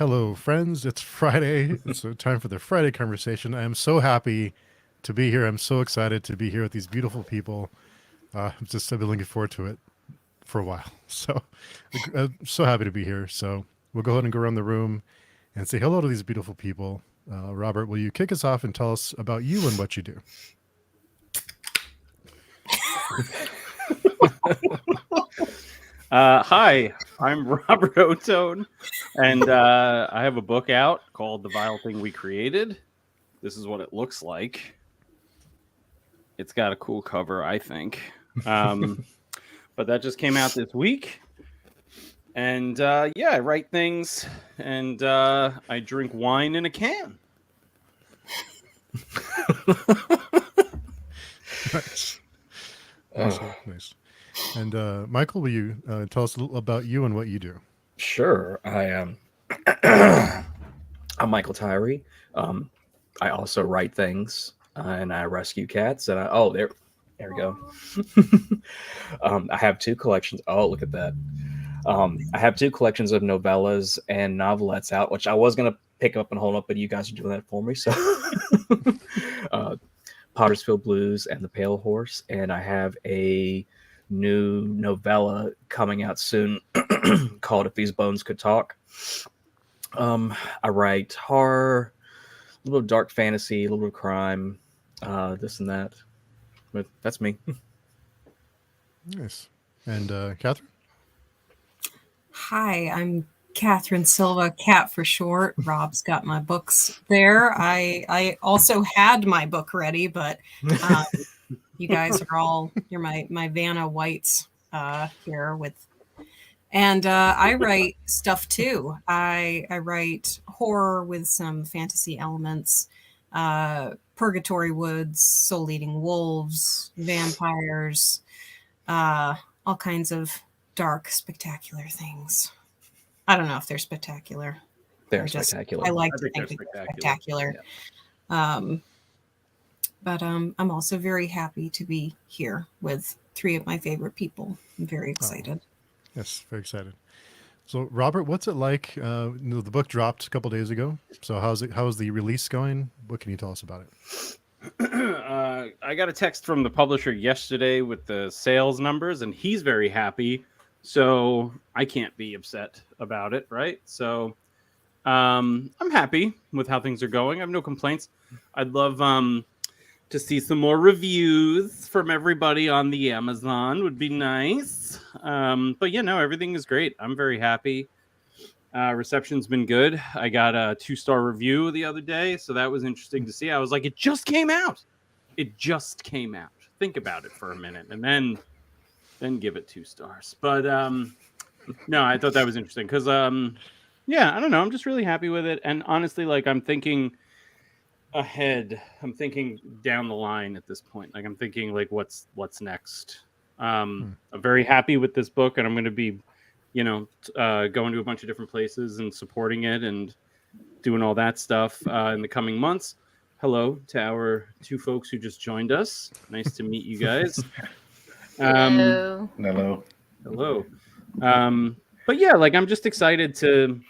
Hello, friends. It's Friday. It's time for the Friday conversation. I am so happy to be here. I'm so excited to be here with these beautiful people. I've been looking forward to it for a while. So I'm so happy to be here. So we'll go ahead and go around the room and say hello to these beautiful people. Robert, will you kick us off and tell us about you and what you do? Hi, I'm Robert Ottone, and I have a book out called The Vile Thing We Created. This is what it looks like. It's got a cool cover, I think. But that just came out this week. And I write things, and I drink wine in a can. Nice. Awesome. Nice. And Michael, will you tell us a little about you and what you do? Sure. I am. I'm Michael Tyree. I also write things and I rescue cats. And there we go. I have two collections. Oh, look at that. I have two collections of novellas and novelettes out, which I was gonna pick up and hold up, but you guys are doing that for me. So, Pottersfield Blues and The Pale Horse, and I have a new novella coming out soon called If These Bones Could Talk. I write horror, a little dark fantasy, a little bit of crime, this and that. But that's me. Nice. And Catherine? Hi, I'm Katherine Silva, Cat for short. Rob's got my books there. I also had my book ready, but you guys are you're my Vanna Whites here with, and I write stuff too. I write horror with some fantasy elements, Purgatory Woods, Soul Eating Wolves, vampires, all kinds of dark, spectacular things. I don't know if they're spectacular. They're spectacular. I like to think they're spectacular. Yeah. But I'm also very happy to be here with three of my favorite people. I'm very excited. Yes, very excited. So, Robert, what's it like? The book dropped a couple days ago. So, how's the release going? What can you tell us about it? I got a text from the publisher yesterday with the sales numbers, and he's very happy. So I can't be upset about it, right? So I'm happy with how things are going. I have no complaints. I'd love to see some more reviews from everybody on the Amazon. Would be nice. But everything is great. I'm very happy. Reception's been good. I got a 2-star review the other day, so that was interesting to see. I was like, it just came out. Think about it for a minute, and then give it 2 stars. But no, I thought that was interesting because I don't know. I'm just really happy with it. And honestly, like, I'm thinking ahead. I'm thinking down the line at this point. Like, I'm thinking like what's next. I'm very happy with this book, and I'm going to be, going to a bunch of different places and supporting it and doing all that stuff in the coming months. Hello to our 2 folks who just joined us. Nice to meet you guys. Hello. But yeah, like, I'm just excited to,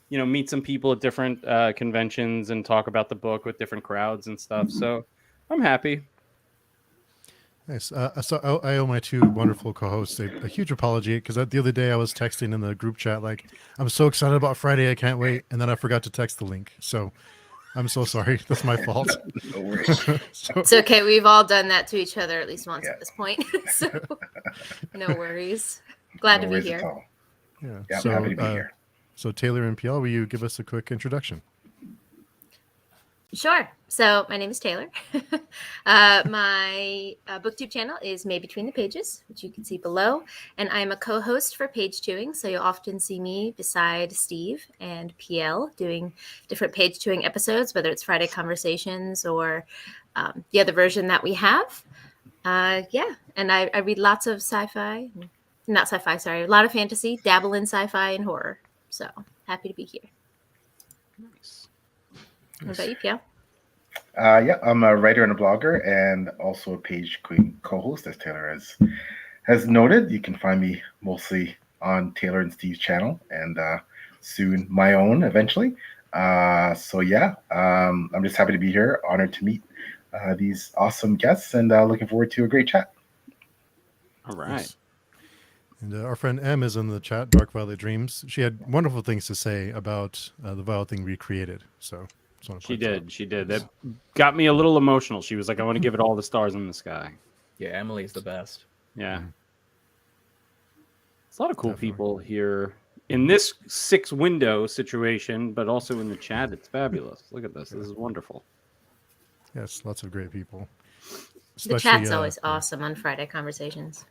meet some people at different conventions and talk about the book with different crowds and stuff. So I'm happy. Nice. So I owe my 2 wonderful co-hosts a huge apology because the other day I was texting in the group chat like, I'm so excited about Friday, I can't wait, and then I forgot to text the link. So I'm so sorry. That's my fault. No worries. It's okay. We've all done that to each other at least once at this point. So no worries. Glad to be here. Yeah. I'm happy to be here. So Taylor and PL, will you give us a quick introduction? Sure. So my name is Taylor. My booktube channel is Made Between the Pages, which you can see below. And I'm a co-host for Page Chewing. So you'll often see me beside Steve and PL doing different Page Chewing episodes, whether it's Friday Conversations or the other version that we have. And I read lots of sci-fi. Not sci-fi, sorry. A lot of fantasy, dabble in sci-fi and horror. So happy to be here. Nice. What about you, Pio? I'm a writer and a blogger and also a Page Queen co-host, as Taylor has noted. You can find me mostly on Taylor and Steve's channel, and soon my own eventually. So yeah, I'm just happy to be here. Honored to meet these awesome guests, and looking forward to a great chat. All right. Yes. And our friend M is in the chat, Dark Violet Dreams. She had wonderful things to say about the Violet thing we created. So just wanna She point that did. out. She did. That got me a little emotional. She was like, I want to give it all the stars in the sky. Yeah, Emily's the best. Yeah. There's a lot of cool Definitely. people here in this 6-window situation, but also in the chat. It's fabulous. Look at this. This is wonderful. Yes, lots of great people. The chat's always awesome on Friday Conversations.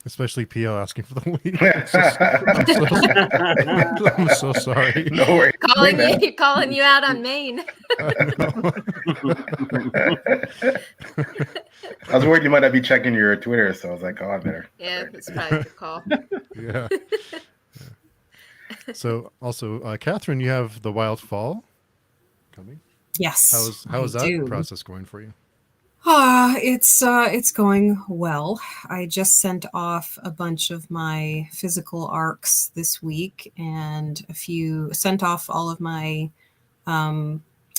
Especially PL asking for the week. I'm so sorry. No worries. Calling you out on Maine. I was worried you might not be checking your Twitter, so I was like, oh, I better. Yeah, that's probably a good call. Yeah. So also, Catherine, you have the Wild Fall coming. Yes. How is I that do. process going for you? It's going well. I just sent off a bunch of my physical arcs this week, and sent off all of my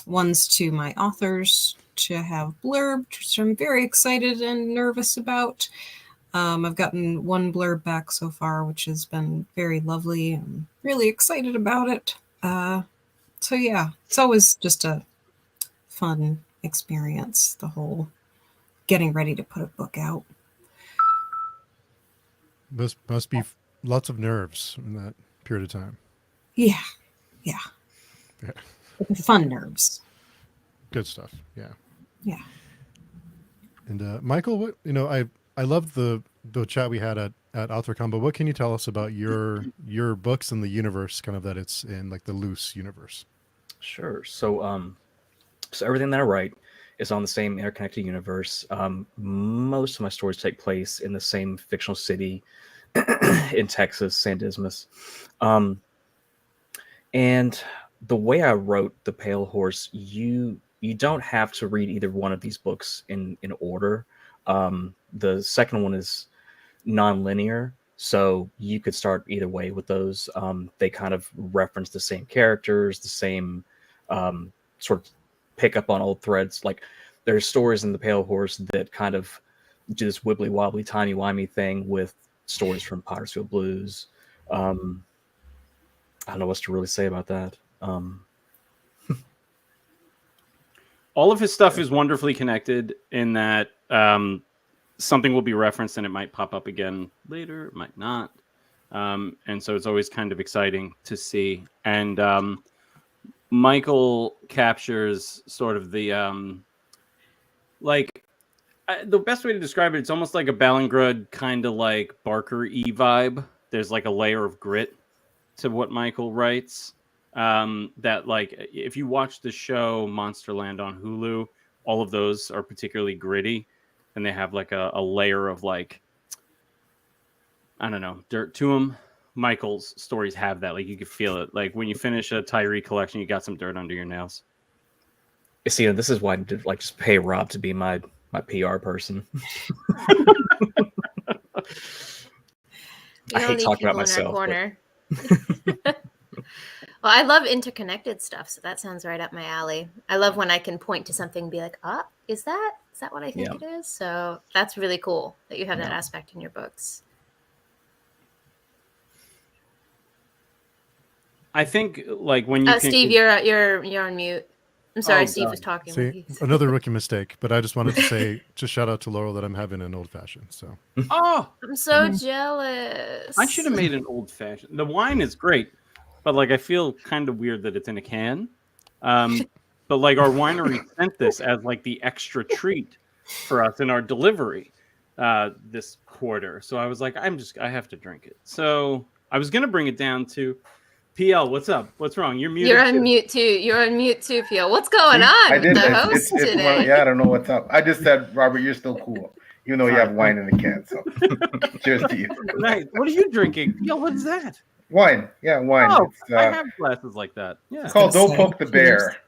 ones to my authors to have blurbed, which I'm very excited and nervous about. I've gotten one blurb back so far, which has been very lovely. I'm really excited about it. So yeah, it's always just a fun experience, the whole getting ready to put a book out. Must be lots of nerves in that period of time. Yeah. Yeah. Fun nerves. Good stuff. Yeah. Yeah. And Michael, what I loved the chat we had at AuthorCon, but what can you tell us about your books and the universe, kind of that it's in, like the loose universe? Sure. So everything that I write is on the same interconnected universe. Most of my stories take place in the same fictional city in Texas, San Dismas. And the way I wrote The Pale Horse, you don't have to read either one of these books in order. The second one is non-linear, so you could start either way with those. They kind of reference the same characters, the same sort of pick up on old threads. Like there's stories in The Pale Horse that kind of do this wibbly wobbly, timey wimey thing with stories from Pottersfield Blues. I don't know what to really say about that. All of his stuff is wonderfully connected in that something will be referenced and it might pop up again later, it might not. And so it's always kind of exciting to see. And Michael captures sort of the the best way to describe it, it's almost like a Ballingrud kind of like Barker-y vibe. There's like a layer of grit to what Michael writes. That like if you watch the show Monsterland on Hulu, all of those are particularly gritty, and they have like a layer of like, I don't know, dirt to them. Michael's stories have that. Like you can feel it. Like when you finish a Tyree collection, you got some dirt under your nails. See, this is why I did like just pay Rob to be my PR person. I hate talking about myself. Well, I love interconnected stuff, so that sounds right up my alley. I love when I can point to something and be like, is that what I think it is? So that's really cool that you have that aspect in your books. I think like when you Steve, you're on mute. I'm sorry, Steve was talking. See, another rookie mistake, but I just wanted to say, just shout out to Laurel that I'm having an old fashioned. So I'm so jealous. I should have made an old fashioned. The wine is great, but like I feel kind of weird that it's in a can. But like our winery sent this as like the extra treat for us in our delivery this quarter. So I was like, I have to drink it. So I was gonna bring it down to PL. What's up? What's wrong? You're muted. You're on mute too. You're on mute too, PL. What's going on with the host today? I don't know what's up. I just said, Robert, you're still cool, even though you have wine in the can. So cheers to you. Nice. What are you drinking? Yo, what's that? Wine. Yeah, wine. Oh, I have glasses like that. Yeah. It's called Don't Poke the Bear.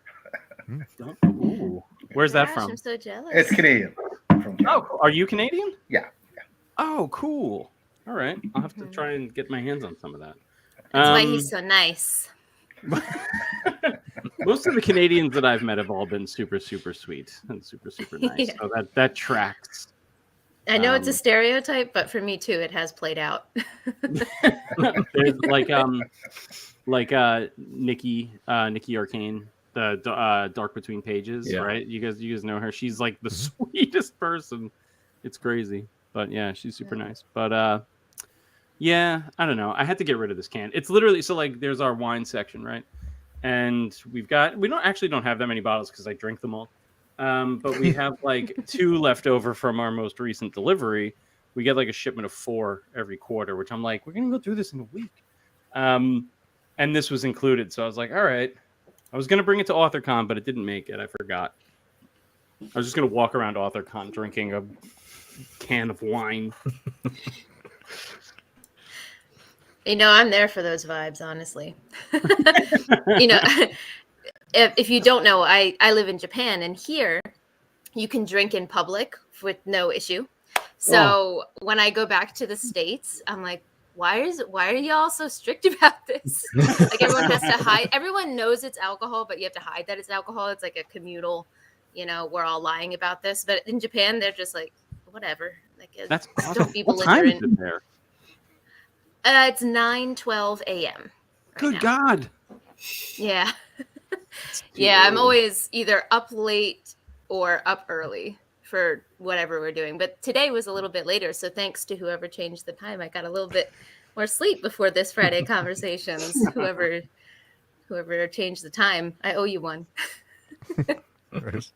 Ooh. Where's that from? I'm so jealous. It's Canadian. From Canada. Oh, are you Canadian? Yeah. Oh, cool. All right. I'll have to try and get my hands on some of that. That's why he's so nice. Most of the Canadians that I've met have all been super, super sweet and super, super nice. Yeah. So that tracks. I know it's a stereotype, but for me too, it has played out. There's Nikki Arcane, the Dark Between Pages, Yeah. right? You guys know her. She's like the sweetest person. It's crazy, but yeah, she's super nice. But yeah, I don't know. I had to get rid of this can. It's literally so like there's our wine section, right? And we don't have that many bottles because I drink them all. But we have like 2 left over from our most recent delivery. We get like a shipment of 4 every quarter, which I'm like, we're gonna go through this in a week. And this was included, so I was like, all right. I was gonna bring it to AuthorCon, but it didn't make it. I forgot. I was just gonna walk around AuthorCon drinking a can of wine. I'm there for those vibes, honestly. If you don't know, I live in Japan, and here you can drink in public with no issue. So when I go back to the States, I'm like, why are y'all so strict about this? Like everyone has to hide. Everyone knows it's alcohol, but you have to hide that it's alcohol. It's like a communal, we're all lying about this. But in Japan, they're just like, whatever. Like, That's awesome. don't be What time is belligerent. it there? It's 9:12 a.m. Good now. God. Yeah. Yeah, I'm always either up late or up early for whatever we're doing. But today was a little bit later, so thanks to whoever changed the time, I got a little bit more sleep before this Friday conversations. Whoever changed the time, I owe you one. Right.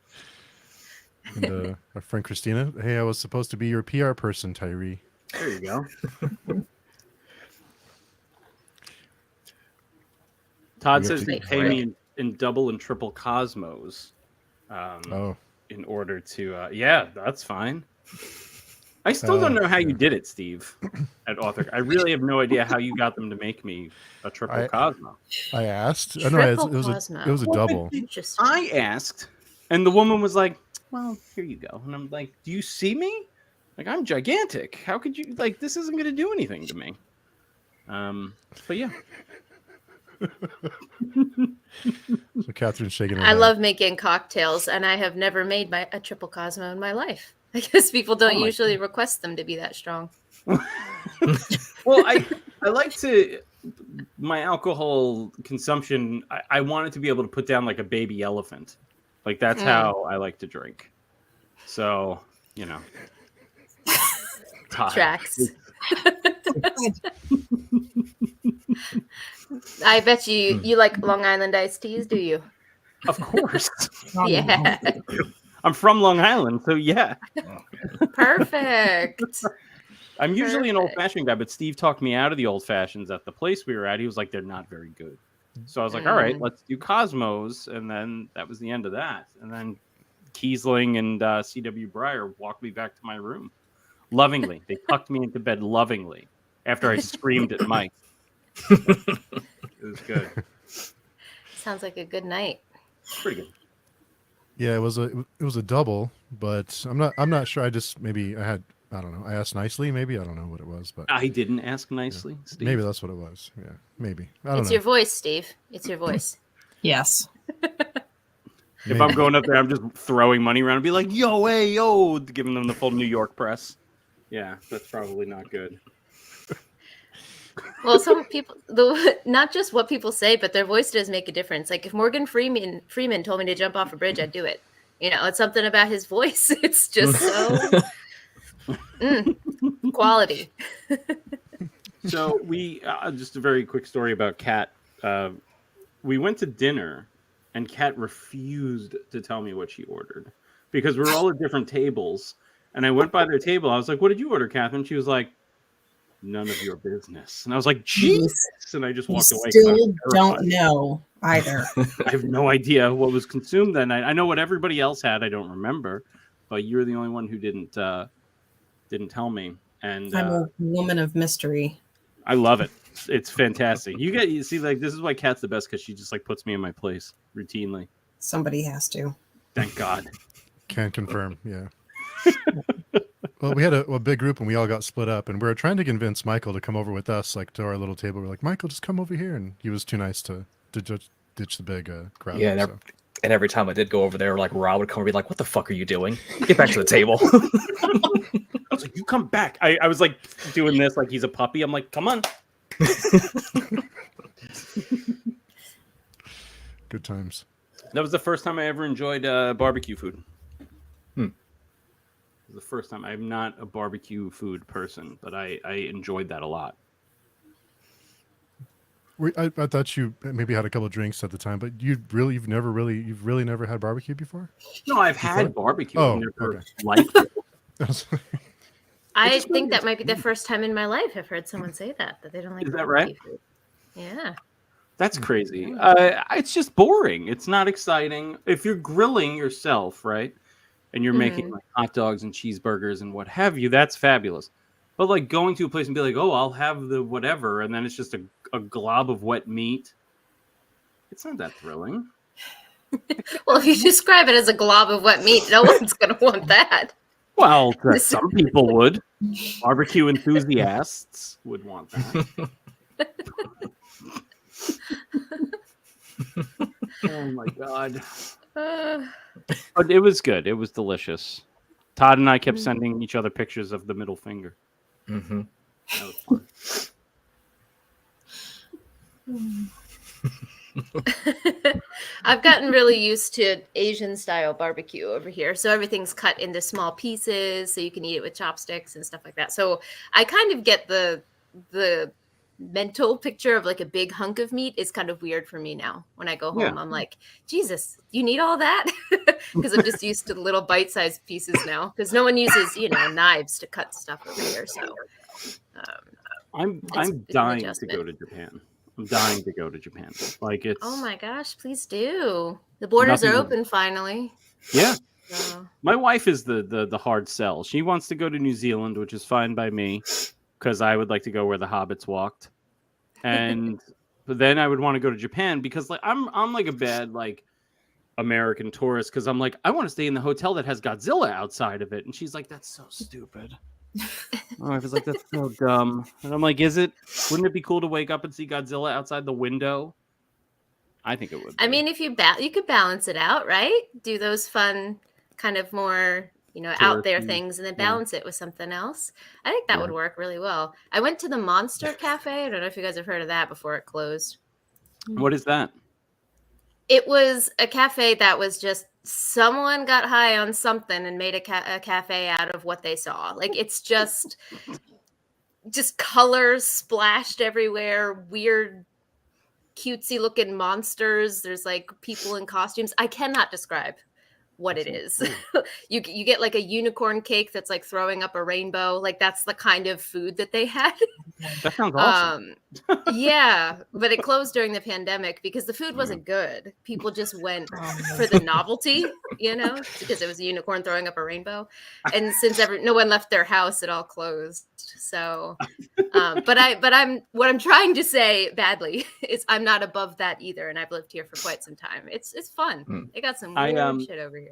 And our friend Christina, hey, I was supposed to be your PR person, Tyree. There you go. Todd says they pay me in double and triple Cosmos in order to... yeah, that's fine. I still don't know how you did it, Steve, at Author. I really have no idea how you got them to make me a triple Cosmo. I asked. It was a double. Interesting. I asked, and the woman was like, well, here you go. And I'm like, do you see me? Like, I'm gigantic. How could you... Like, this isn't going to do anything to me. But yeah. So Catherine's shaking her I head. love making cocktails, and I have never made a triple Cosmo in my life. I guess people don't usually request them to be that strong. Well, I like to... My alcohol consumption, I wanted to be able to put down like a baby elephant. Like, that's how I like to drink. So, Tracks. I bet you like Long Island iced teas, do you? Of course. Yeah. I'm from Long Island, so yeah. Perfect. I'm usually an old-fashioned guy, but Steve talked me out of the old-fashions at the place we were at. He was like, they're not very good. So I was like, all right, let's do Cosmos. And then that was the end of that. And then Kiesling and C.W. Breyer walked me back to my room. Lovingly. They tucked me into bed lovingly after I screamed at Mike. It was good. Sounds like a good night. Pretty good. Yeah, it was a double, but I'm not sure. I don't know. I asked nicely, maybe. I don't know what it was, but I didn't ask nicely, Steve. maybe that's what it was. Yeah, maybe. I don't It's know. your voice, Steve. It's your voice. Yes. If I'm going up there, I'm just throwing money around and be like, yo, hey, yo, giving them the full New York press. Yeah, that's probably not good. Well, some people, not just what people say, but their voice does make a difference. Like if Morgan Freeman told me to jump off a bridge, I'd do it. It's something about his voice. It's just so quality. So we just a very quick story about Kat. We went to dinner, and Kat refused to tell me what she ordered because we were all at different tables. And I went by their table. I was like, "What did you order, Catherine?" She was like, "None of your business." And I was like, "Jeez!" And I just walked away. Still don't know either. I have no idea what was consumed that night. I know what everybody else had. I don't remember, but you're the only one who didn't tell me. And I'm a woman of mystery. I love it. It's fantastic. You see, like this is why Kat's the best because she just like puts me in my place routinely. Somebody has to. Thank God. Can confirm. Yeah. Well, we had a big group and we all got split up, and we were trying to convince Michael to come over with us, like to our little table. We're like, Michael, just come over here, and he was too nice to ditch the big crowd. Yeah, so. and every time I did go over there, like Rob would come and be like, "What the fuck are you doing? Get back to the table." I was like, you come back. I was like doing this like he's a puppy. I'm like, come on. Good times. That was the first time I ever enjoyed barbecue food. It was the first time. I'm not a barbecue food person, but I enjoyed that a lot. I thought you maybe had a couple of drinks at the time, but you've really never had barbecue before? No, I've had barbecue. Oh, I've never okay. liked it. I think that might be the first time in my life I've heard someone say that they don't like Is that barbecue right? food. Yeah. That's crazy. It's just boring. It's not exciting. If you're grilling yourself, right, and you're making like hot dogs and cheeseburgers and what have you, that's fabulous. But like going to a place and be like, oh, I'll have the whatever, and then it's just a glob of wet meat. It's not that thrilling. Well, if you describe it as a glob of wet meat, no one's going to want that. Well, some people would. Barbecue enthusiasts would want that. Oh my god. But it was good. It was delicious. Todd and I kept sending each other pictures of the middle finger. Mm-hmm. That was fun. I've gotten really used to Asian style barbecue over here. So everything's cut into small pieces so you can eat it with chopsticks and stuff like that. So I kind of get the mental picture of like a big hunk of meat is kind of weird for me now. When I go home, Yeah. I'm like, Jesus, you need all that? Because I'm just used to the little bite-sized pieces now. Because no one uses, knives to cut stuff over here. So I'm it's an dying to adjustment. go to Japan. I'm dying to go to Japan. Like it's Oh my gosh, please do. The borders are open finally. Yeah. So. My wife is the hard sell. She wants to go to New Zealand, which is fine by me, because I would like to go where the hobbits walked. And but then I would want to go to Japan because like I'm like a bad like American tourist because I'm like, I want to stay in the hotel that has Godzilla outside of it. And she's like, that's so stupid. My wife is like, that's so dumb. And I'm like, wouldn't it be cool to wake up and see Godzilla outside the window? I think it would be. I mean, if you could balance it out, right? Do those fun kind of more, out there Touristy, things and then balance it with something else. I think that would work really well. I went to the Monster Cafe. I don't know if you guys have heard of that before it closed. What is that? It was a cafe that was just someone got high on something and made a cafe out of what they saw. Like it's just colors splashed everywhere, weird, cutesy looking monsters. There's like people in costumes. I cannot describe what it is. You get like a unicorn cake that's like throwing up a rainbow. Like that's the kind of food that they had. That sounds awesome. Yeah, but it closed during the pandemic because the food wasn't good. People just went for the novelty, because it was a unicorn throwing up a rainbow. And since no one left their house, it all closed. So, but what I'm trying to say badly is I'm not above that either, and I've lived here for quite some time. It's fun. They got some weird shit over here.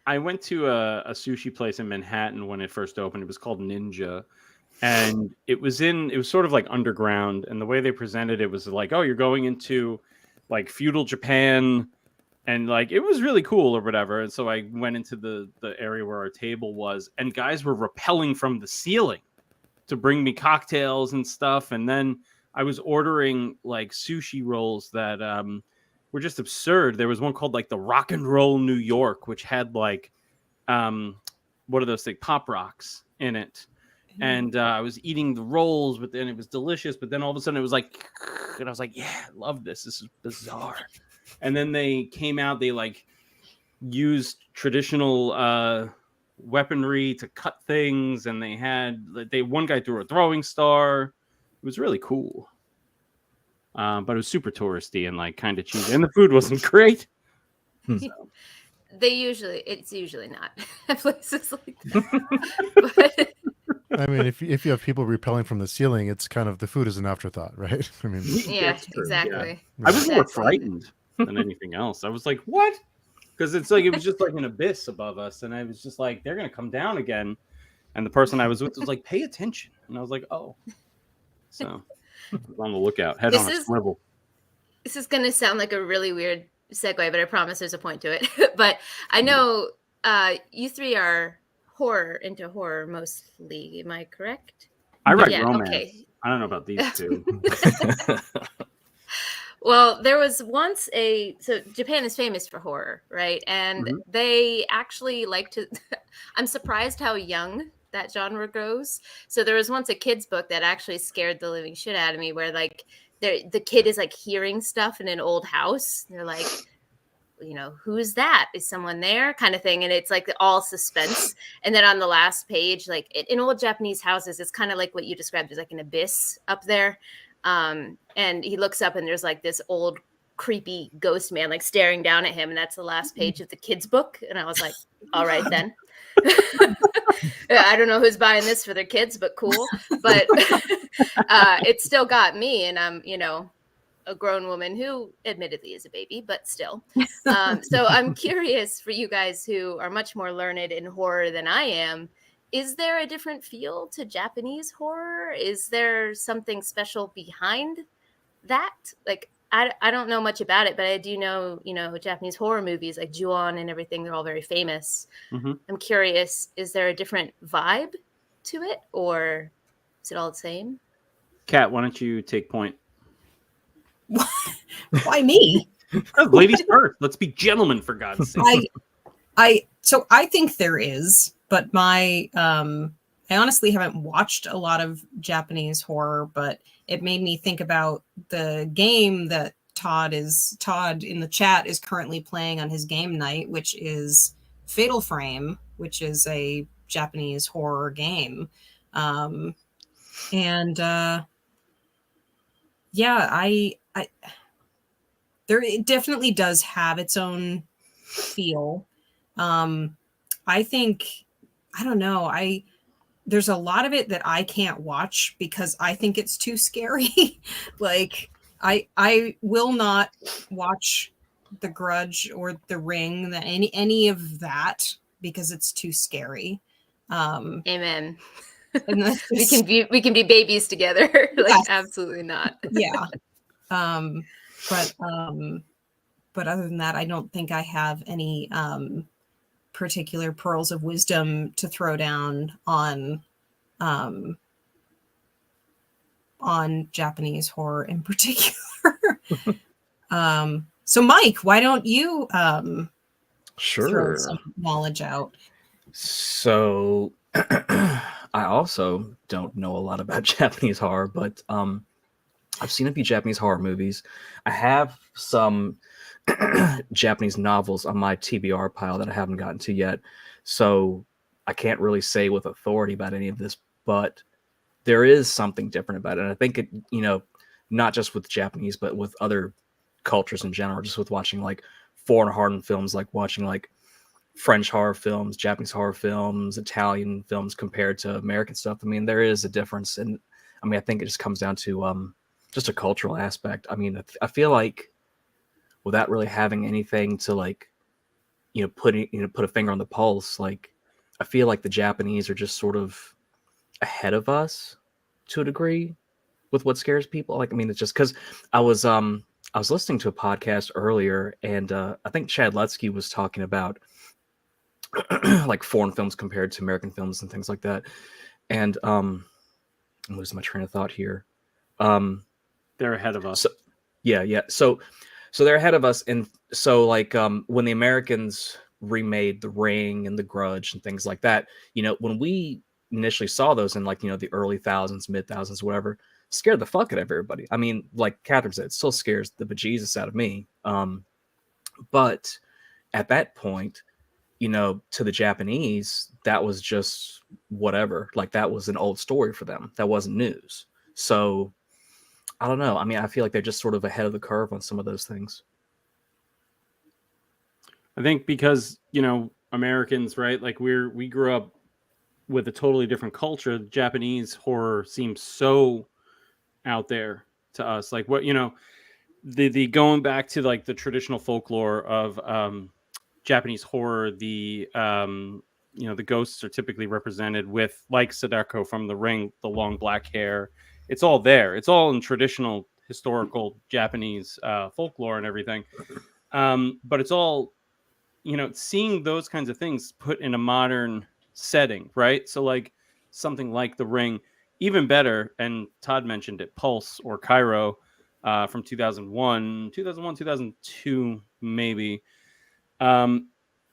I went to a sushi place in Manhattan when it first opened. It was called Ninja. And it was sort of like underground. And the way they presented it was like, oh, you're going into like feudal Japan. And like, it was really cool or whatever. And so I went into the area where our table was and guys were rappelling from the ceiling to bring me cocktails and stuff. And then I was ordering like sushi rolls that were just absurd. There was one called like the Rock and Roll New York, which had like, what are those things? Pop rocks in it. And I was eating the rolls, but then it was delicious. But then all of a sudden it was like, and I was like, yeah, I love this. This is bizarre. And then they came out, they like used traditional weaponry to cut things. And one guy threw a throwing star. It was really cool. But it was super touristy and like kind of cheesy. And the food wasn't great. So. It's usually not at places like that. But I mean, if you have people repelling from the ceiling, it's kind of the food is an afterthought, right? I mean, yeah, exactly. Yeah. I was more frightened than anything else. I was like, what? Because it's like it was just like an abyss above us, and I was just like, they're gonna come down again. And the person I was with was like, "Pay attention," and I was like, "Oh." So I was on the lookout, head on a swivel. This is gonna sound like a really weird segue, but I promise there's a point to it. But I know you three are into horror mostly. Am I correct? I write Yeah, romance. okay. I don't know about these two. Well, there was once so Japan is famous for horror, right? And they actually like to, I'm surprised how young that genre goes. So there was once a kid's book that actually scared the living shit out of me, where like the kid is like hearing stuff in an old house. They're like, who's that? Is someone there? Kind of thing. And it's like all suspense. And then on the last page, like in old Japanese houses, it's kind of like what you described as like an abyss up there. And he looks up and there's like this old creepy ghost man like staring down at him, and that's the last page of the kid's book. And I was like, all right then. I don't know who's buying this for their kids, but cool. But it still got me, and I'm a grown woman who admittedly is a baby, but still. So I'm curious for you guys who are much more learned in horror than I am. Is there a different feel to Japanese horror? Is there something special behind that? Like, I don't know much about it, but I do know, Japanese horror movies like Ju-on and everything, they're all very famous. I'm curious, is there a different vibe to it, or is it all the same? Kat, why don't you take point? Why me? Ladies first. Let's be gentlemen, for God's sake. So I think there is, but I honestly haven't watched a lot of Japanese horror, but it made me think about the game that Todd in the chat is currently playing on his game night, which is Fatal Frame, which is a Japanese horror game. It definitely does have its own feel. I think, I don't know, there's a lot of it that I can't watch because I think it's too scary. Like I will not watch The Grudge or The Ring, any of that, because it's too scary. Amen. And we can be babies together. Like, yes. Absolutely not. Yeah. But other than that, I don't think I have any particular pearls of wisdom to throw down on Japanese horror in particular. So Mike, why don't you throw some knowledge out? So I also don't know a lot about Japanese horror, but I've seen a few Japanese horror movies. I have some Japanese novels on my TBR pile that I haven't gotten to yet. So I can't really say with authority about any of this, but there is something different about it. And I think it, not just with Japanese, but with other cultures in general, just with watching like foreign horror films, like watching like French horror films, Japanese horror films, Italian films compared to American stuff. I mean, there is a difference. And I mean, I think it just comes down to just a cultural aspect. I mean, I feel like without really having anything to like, put a finger on the pulse, like I feel like the Japanese are just sort of ahead of us to a degree with what scares people. Like, I mean, it's just because I was listening to a podcast earlier, and I think Chad Lutsky was talking about like foreign films compared to American films and things like that. And I'm losing my train of thought here. They're ahead of us. So, yeah. So they're ahead of us, and so like when the Americans remade The Ring and The Grudge and things like that, when we initially saw those in like the early thousands, mid thousands, whatever, scared the fuck out of everybody. I mean, like Catherine said, it still scares the bejesus out of me. But at that point, to the Japanese, that was just whatever. Like that was an old story for them. That wasn't news. So I don't know. I mean, I feel like they're just sort of ahead of the curve on some of those things. I think because, Americans, right? Like we grew up with a totally different culture. Japanese horror seems so out there to us. Like what, the going back to like the traditional folklore of Japanese horror, the the ghosts are typically represented with, like Sadako from The Ring, the long black hair. It's all there. It's all in traditional historical Japanese folklore and everything. But it's all, seeing those kinds of things put in a modern setting, right? So like something like The Ring, even better. And Todd mentioned it, Pulse or Cairo from 2001, 2002, maybe.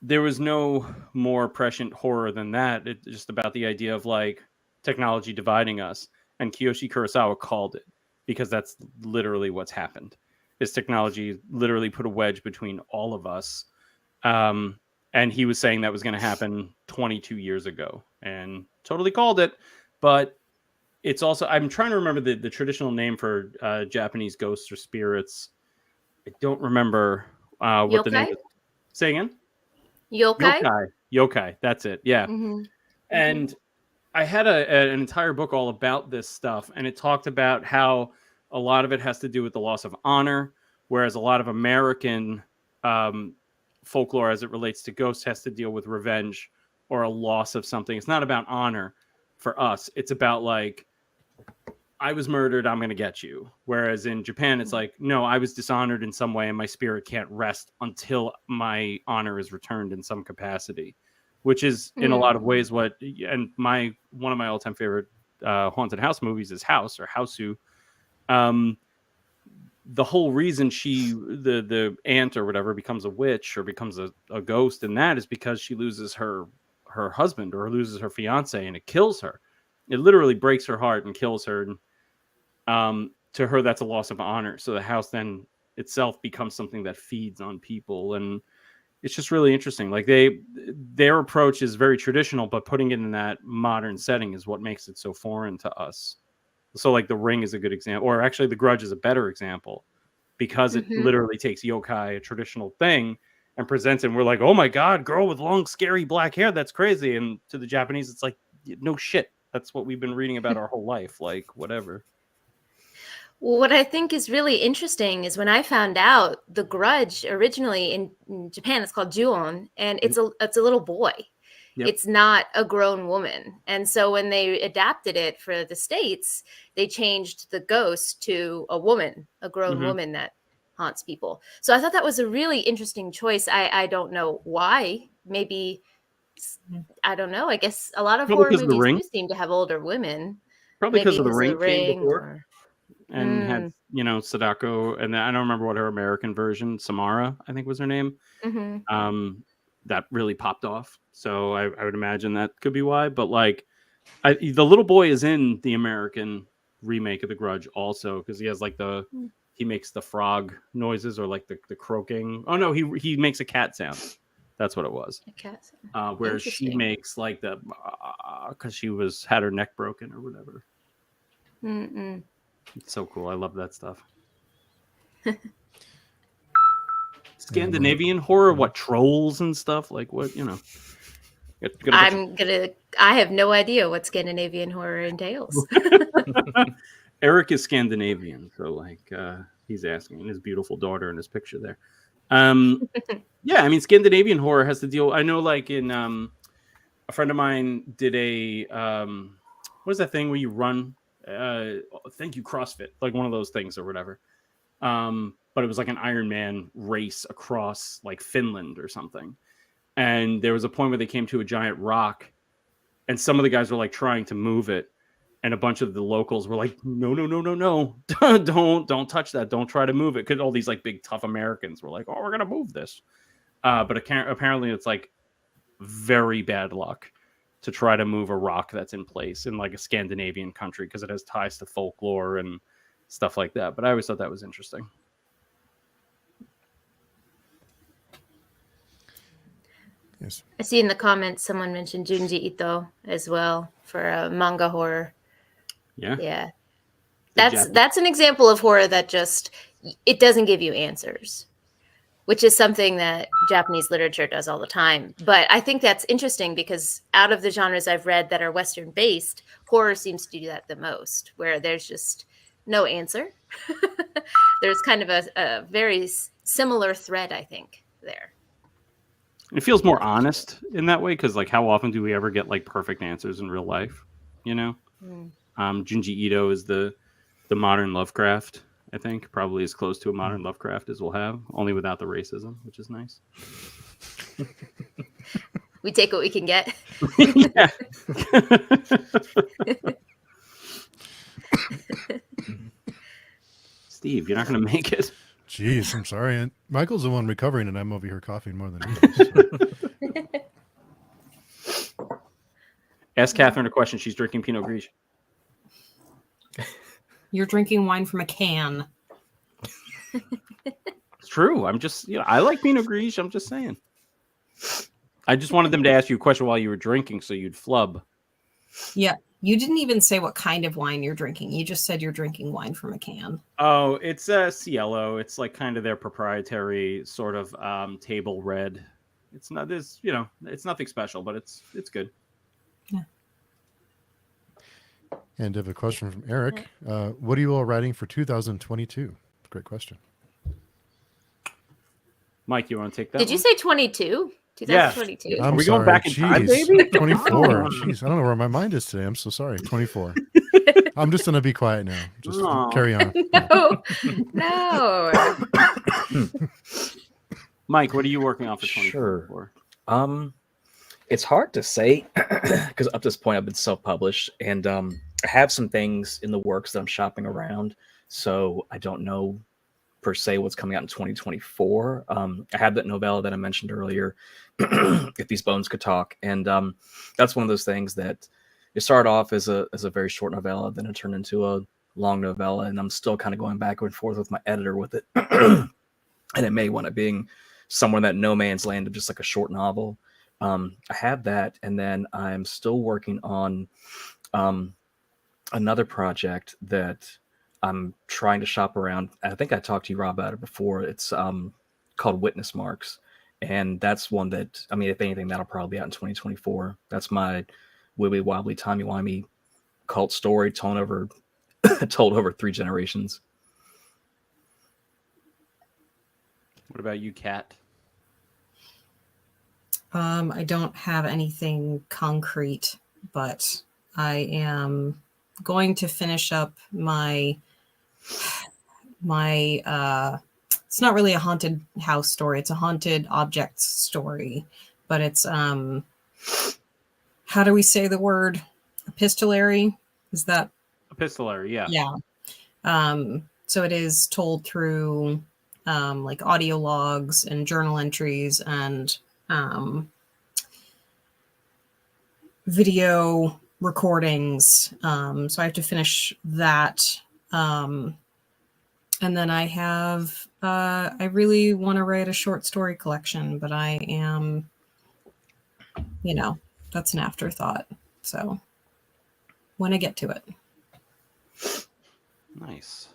There was no more prescient horror than that. It's just about the idea of like technology dividing us. And Kiyoshi Kurosawa called it, because that's literally what's happened. Is technology literally put a wedge between all of us. And he was saying that was going to happen 22 years ago, and totally called it. But it's also, I'm trying to remember the traditional name for Japanese ghosts or spirits. I don't remember what the name is. Say again? Yokai. That's it. Yeah. Mm-hmm. And I had an entire book all about this stuff, and it talked about how a lot of it has to do with the loss of honor, whereas a lot of American folklore as it relates to ghosts has to deal with revenge or a loss of something. It's not about honor for us. It's about like, I was murdered, I'm going to get you. Whereas in Japan, it's like, no, I was dishonored in some way and my spirit can't rest until my honor is returned in some capacity, which is in a lot of ways what, and one of my all-time favorite haunted house movies is House or Houseu. The whole reason the aunt or whatever becomes a witch or becomes a ghost in that is because she loses her husband or loses her fiance, and it kills her. It literally breaks her heart and kills her. And, to her, that's a loss of honor. So the house then itself becomes something that feeds on people. And it's just really interesting. Like their approach is very traditional, but putting it in that modern setting is what makes it so foreign to us. So like The Ring is a good example, or actually The Grudge is a better example, because it literally takes yokai, a traditional thing, and presents it. And we're like, oh my God, girl with long, scary black hair. That's crazy. And to the Japanese, it's like, no shit. That's what we've been reading about our whole life. Like, whatever. Well, what I think is really interesting is when I found out The Grudge originally in Japan, it's called Ju-on, and it's a little boy. Yep. It's not a grown woman. And so when they adapted it for the States, they changed the ghost to a woman, a grown woman that haunts people. So I thought that was a really interesting choice. I don't know why. Maybe, I don't know. I guess a lot of horror movies do seem to have older women. Probably because of The Ring came before. And had, Sadako, and I don't remember what her American version, Samara, I think was her name. That really popped off. So I would imagine that could be why. But like, the little boy is in the American remake of The Grudge also, because he has like he makes the frog noises, or like the croaking. Oh no, he makes a cat sound. That's what it was. A cat sound. Where she makes like the because she had her neck broken or whatever. It's so cool. I love that stuff. Scandinavian horror, what, trolls and stuff? Like what, I have no idea what Scandinavian horror entails. Eric is Scandinavian, so like he's asking, and his beautiful daughter in his picture there. Yeah, I mean, Scandinavian horror has to deal. I know, like in a friend of mine did a what is that thing where you run? Thank you, CrossFit, like one of those things or whatever. But it was like an Iron Man race across like Finland or something. And there was a point where they came to a giant rock, and some of the guys were like trying to move it, and a bunch of the locals were like, no, don't touch that, don't try to move it, because all these like big tough Americans were like, oh, we're gonna move this. But apparently it's like very bad luck to try to move a rock that's in place in like a Scandinavian country, because it has ties to folklore and stuff like that. But I always thought that was interesting. Yes. I see in the comments someone mentioned Junji Ito as well for manga horror. Yeah. That's an example of horror that just, it doesn't give you answers, which is something that Japanese literature does all the time. But I think that's interesting because out of the genres I've read that are Western based, horror seems to do that the most, where there's just no answer. There's kind of a very similar thread, I think, there. It feels more honest in that way because, like, how often do we ever get like perfect answers in real life? You know, Junji Ito is the modern Lovecraft. I think probably as close to a modern Lovecraft as we'll have, only without the racism, which is nice. We take what we can get. Yeah. Steve, you're not going to make it. Jeez, I'm sorry. And Michael's the one recovering, and I'm over here coughing more than he is. Ask Catherine a question. She's drinking Pinot Gris. You're drinking wine from a can. It's true. I'm just, I like Pinot Gris. I'm just saying. I just wanted them to ask you a question while you were drinking so you'd flub. Yeah. You didn't even say what kind of wine you're drinking. You just said you're drinking wine from a can. Oh, it's a Cielo. It's like kind of their proprietary sort of table red. It's not this, it's nothing special, but it's good. Yeah. And I have a question from Eric. What are you all writing for 2022? Great question. Mike, you want to take that? Did you say 22? 2022. I'm Are we sorry. going back in time, Jeez. baby? 24. Jeez, I don't know where my mind is today. I'm so sorry. 24. I'm just going to be quiet now. Just carry on. No. Mike, what are you working on for 2024? Sure. It's hard to say because up to this point I've been self-published, and I have some things in the works that I'm shopping around, so I don't know per se what's coming out in 2024. I have that novella that I mentioned earlier, If These Bones Could Talk, and that's one of those things that it started off as a very short novella, then it turned into a long novella, and I'm still kind of going back and forth with my editor with it. And it may wind up being somewhere in that no man's land of just like a short novel. I have that, and then I'm still working on another project that I'm trying to shop around. I think I talked to you, Rob, about it before. It's called Witness Marks, and that's one that, I mean, if anything, that'll probably be out in 2024. That's my wibbly wobbly timey wimey cult story told over 3 generations. What about you, Kat? I don't have anything concrete, but I am going to finish up my it's not really a haunted house story. It's a haunted objects story, but it's how do we say the word? Epistolary? Is that Epistolary? Yeah. Yeah. So it is told through like audio logs and journal entries and video recordings. So I have to finish that. And then I have, I really want to write a short story collection, but I am, that's an afterthought. So when I get to it. Nice.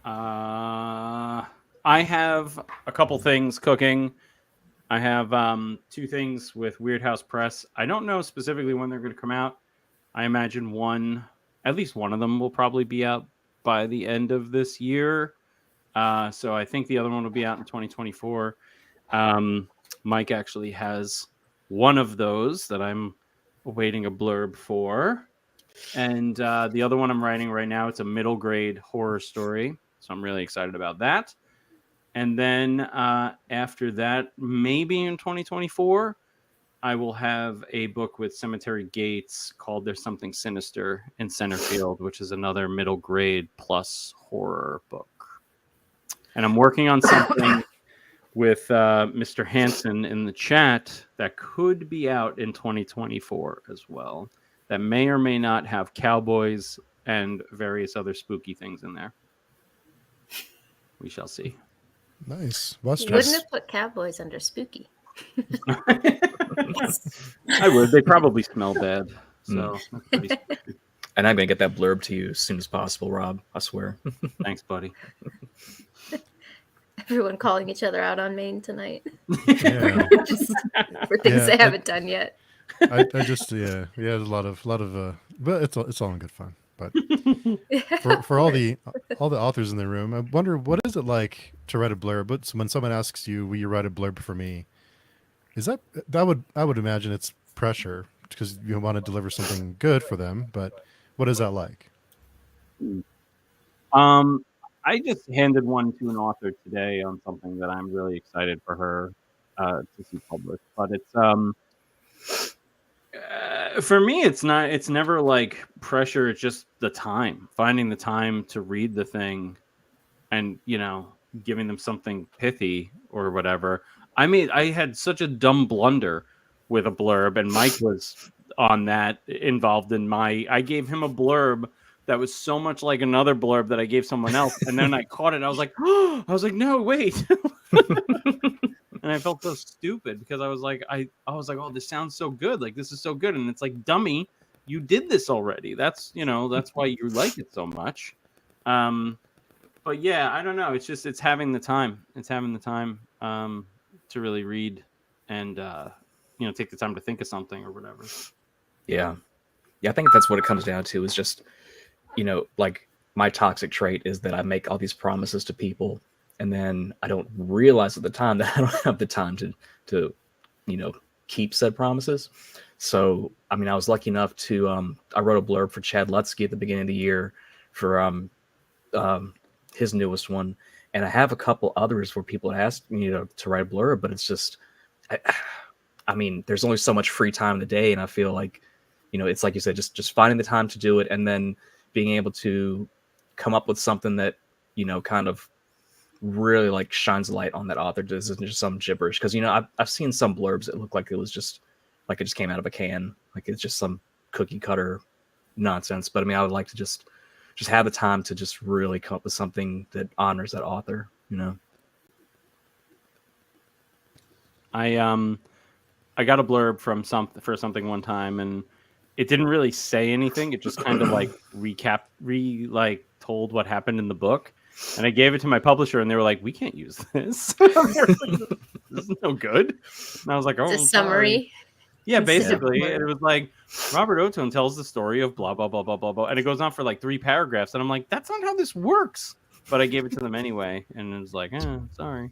I have a couple things cooking. I have 2 things with Weird House Press. I don't know specifically when they're going to come out. I imagine at least one of them will probably be out by the end of this year. So I think the other one will be out in 2024. Mike actually has one of those that I'm awaiting a blurb for. And the other one I'm writing right now, it's a middle grade horror story. So I'm really excited about that. And then after that, maybe in 2024, I will have a book with Cemetery Gates called There's Something Sinister in Centerfield, which is another middle grade plus horror book. And I'm working on something with Mr. Hansen in the chat that could be out in 2024 as well. That may or may not have cowboys and various other spooky things in there. We shall see. Nice. You wouldn't have put cowboys under spooky. I would. They probably smell bad. So that's pretty spooky. And I'm going to get that blurb to you as soon as possible, Rob. I swear. Thanks, buddy. Everyone calling each other out on Maine tonight. Yeah. Just for things they haven't done yet. I just there's a lot of but it's all in good fun. But for all the authors in the room, I wonder what is it like to write a blurb. But when someone asks you, "Will you write a blurb for me?" Is I would imagine it's pressure because you want to deliver something good for them, but what is that like? I just handed one to an author today on something that I'm really excited for her to see published. But it's for me, it's never like pressure. It's just the time, finding the time to read the thing, and giving them something pithy or whatever. I had such a dumb blunder with a blurb, and Mike was on that involved in I gave him a blurb that was so much like another blurb that I gave someone else, and then I caught it. I was like, no, wait. And I felt so stupid because I was like, oh, this sounds so good. Like, this is so good. And it's like, dummy, you did this already. That's why you like it so much. But yeah, I don't know. It's having the time. It's having the time to really read and take the time to think of something or whatever. Yeah. I think that's what it comes down to is just, like my toxic trait is that I make all these promises to people, and then I don't realize at the time that I don't have the time to keep said promises. So, I was lucky enough to I wrote a blurb for Chad Lutsky at the beginning of the year for his newest one, and I have a couple others where people asked me to write a blurb, but it's just there's only so much free time in the day, and I feel like it's like you said, just finding the time to do it, and then being able to come up with something that kind of really like shines a light on that author. This isn't just some gibberish, because I've seen some blurbs that look like it was just like it just came out of a can, like it's just some cookie cutter nonsense. But I would like to just have the time to just really come up with something that honors that author. I got a blurb for something one time, and it didn't really say anything. It just kind of like told what happened in the book. And I gave it to my publisher, and they were like, "We can't use this. Like, this is no good." And I was like, "Oh, It's a summary. Sorry. Yeah, Instead of basically, blurb. it was like Robert Ottone tells the story of blah blah blah blah blah blah, and it goes on for like 3 paragraphs, and I'm like, "That's not how this works." But I gave it to them anyway, and it was like, sorry.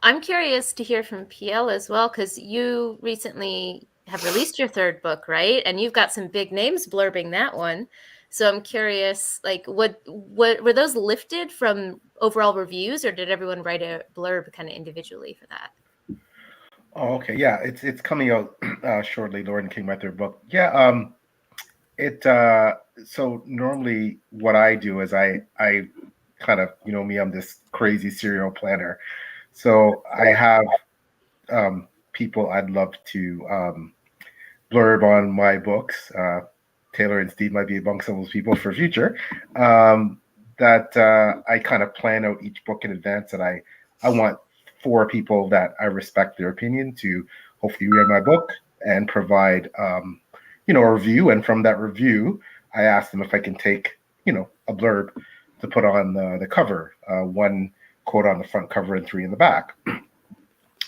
I'm curious to hear from PL as well, because you recently have released your 3rd book, right? And you've got some big names blurbing that one. So I'm curious, like, what were those lifted from overall reviews, or did everyone write a blurb kind of individually for that? Oh, okay. Yeah, it's coming out shortly. Lord and King, my 3rd book. Yeah. So normally what I do is I kind of, me, I'm this crazy serial planner. So I have people I'd love to blurb on my books. Taylor and Steve might be amongst some of those people for future. That I kind of plan out each book in advance, and I want 4 people that I respect their opinion to hopefully read my book and provide a review. And from that review, I ask them if I can take a blurb to put on the cover, 1 quote on the front cover and 3 in the back.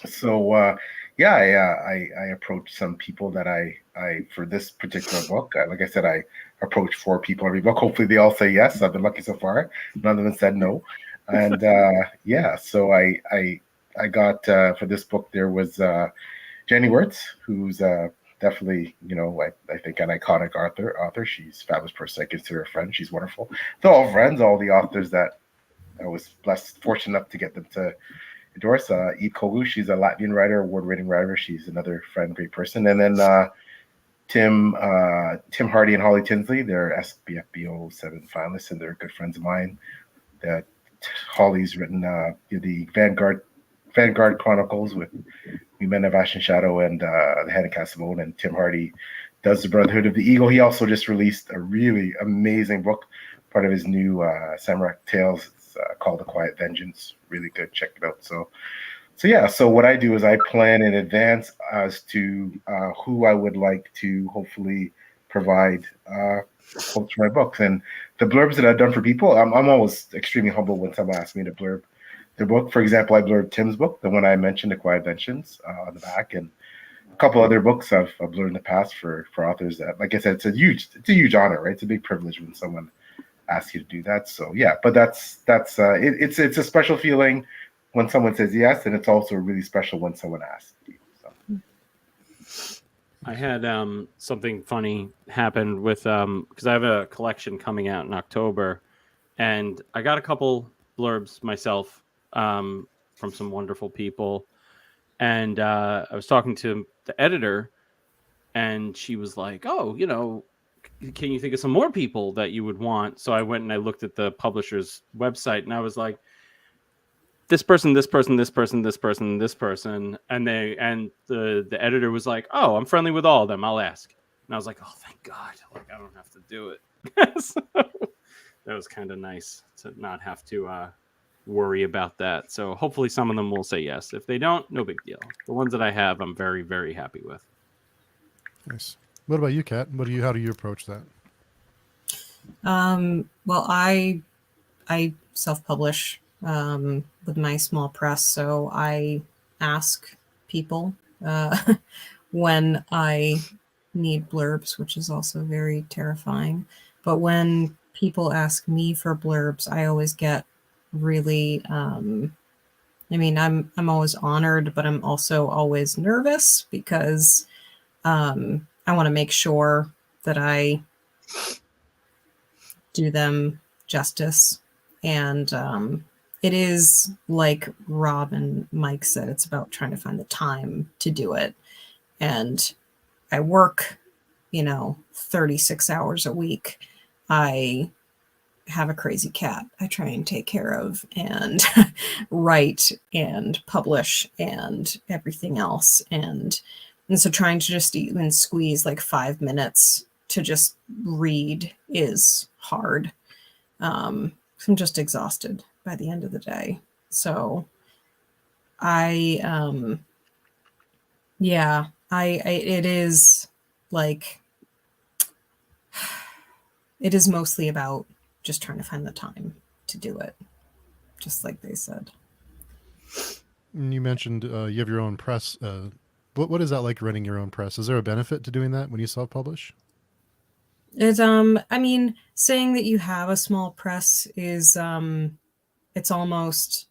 So I approached some people that I for this particular book. Like I said, I approach 4 people every book. Hopefully they all say yes. I've been lucky so far. None of them said no. And so I got for this book, there was Jenny Wirtz, who's definitely, I think an iconic author. She's a fabulous person. I consider her a friend. She's wonderful. They're all friends, all the authors that I was fortunate enough to get them to endorse. Eve Kogu, she's a Latvian writer, award-winning writer. She's another friend, great person. And then Tim Hardy and Holly Tinsley, they're SBFBO 7 finalists, and they're good friends of mine. Holly's written the Vanguard Chronicles with Men of Ash and Shadow and The Hand of Casamone, and Tim Hardy does The Brotherhood of the Eagle. He also just released a really amazing book, part of his new Samurai Tales. It's called The Quiet Vengeance. Really good. Check it out. So what I do is I plan in advance as to who I would like to hopefully provide quotes for my books. And the blurbs that I've done for people, I'm always extremely humble when someone asks me to blurb their book. For example, I blurbed Tim's book, the one I mentioned, The Quiet Vengeance, on the back, and a couple other books I've blurred in the past for authors that, like I said, it's a huge honor, right? It's a big privilege when someone asks you to do that. So yeah, but that's it's a special feeling when someone says yes, and it's also really special when someone asks you. So. I had something funny happen with because I have a collection coming out in October, and I got a couple blurbs myself from some wonderful people, and I was talking to the editor, and she was like, "Oh, can you think of some more people that you would want?" So I went and I looked at the publisher's website, and I was like, this person, this person, this person, this person, this person, and the editor was like, "Oh, I'm friendly with all of them. I'll ask." And I was like, "Oh, thank God! Like I don't have to do it." So that was kind of nice to not have to worry about that. So hopefully some of them will say yes. If they don't, no big deal. The ones that I have, I'm very, very happy with. Nice. What about you, Kat? How do you approach that? Well, I self-publish with my small press, so I ask people when I need blurbs, which is also very terrifying. But when people ask me for blurbs, I always get really I'm always honored, but I'm also always nervous because I want to make sure that I do them justice. And it is like Rob and Mike said, it's about trying to find the time to do it. And I work, 36 hours a week. I have a crazy cat I try and take care of and write and publish and everything else. And so trying to just even squeeze like 5 minutes to just read is hard. I'm just exhausted by the end of the day. So it is like, it is mostly about just trying to find the time to do it, just like they said. And you mentioned you have your own press. What is that like, running your own press? Is there a benefit to doing that when you self-publish? It's saying that you have a small press is it's almost,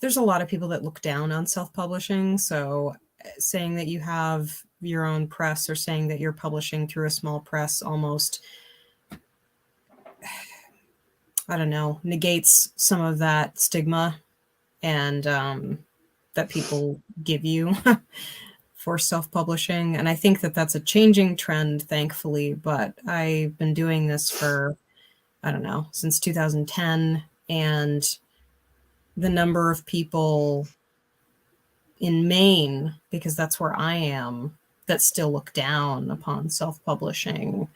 there's a lot of people that look down on self-publishing. So saying that you have your own press or saying that you're publishing through a small press almost, I don't know, negates some of that stigma and that people give you for self-publishing. And I think that that's a changing trend, thankfully, but I've been doing this for, I don't know, since 2010. And the number of people in Maine, because that's where I am, that still look down upon self-publishing,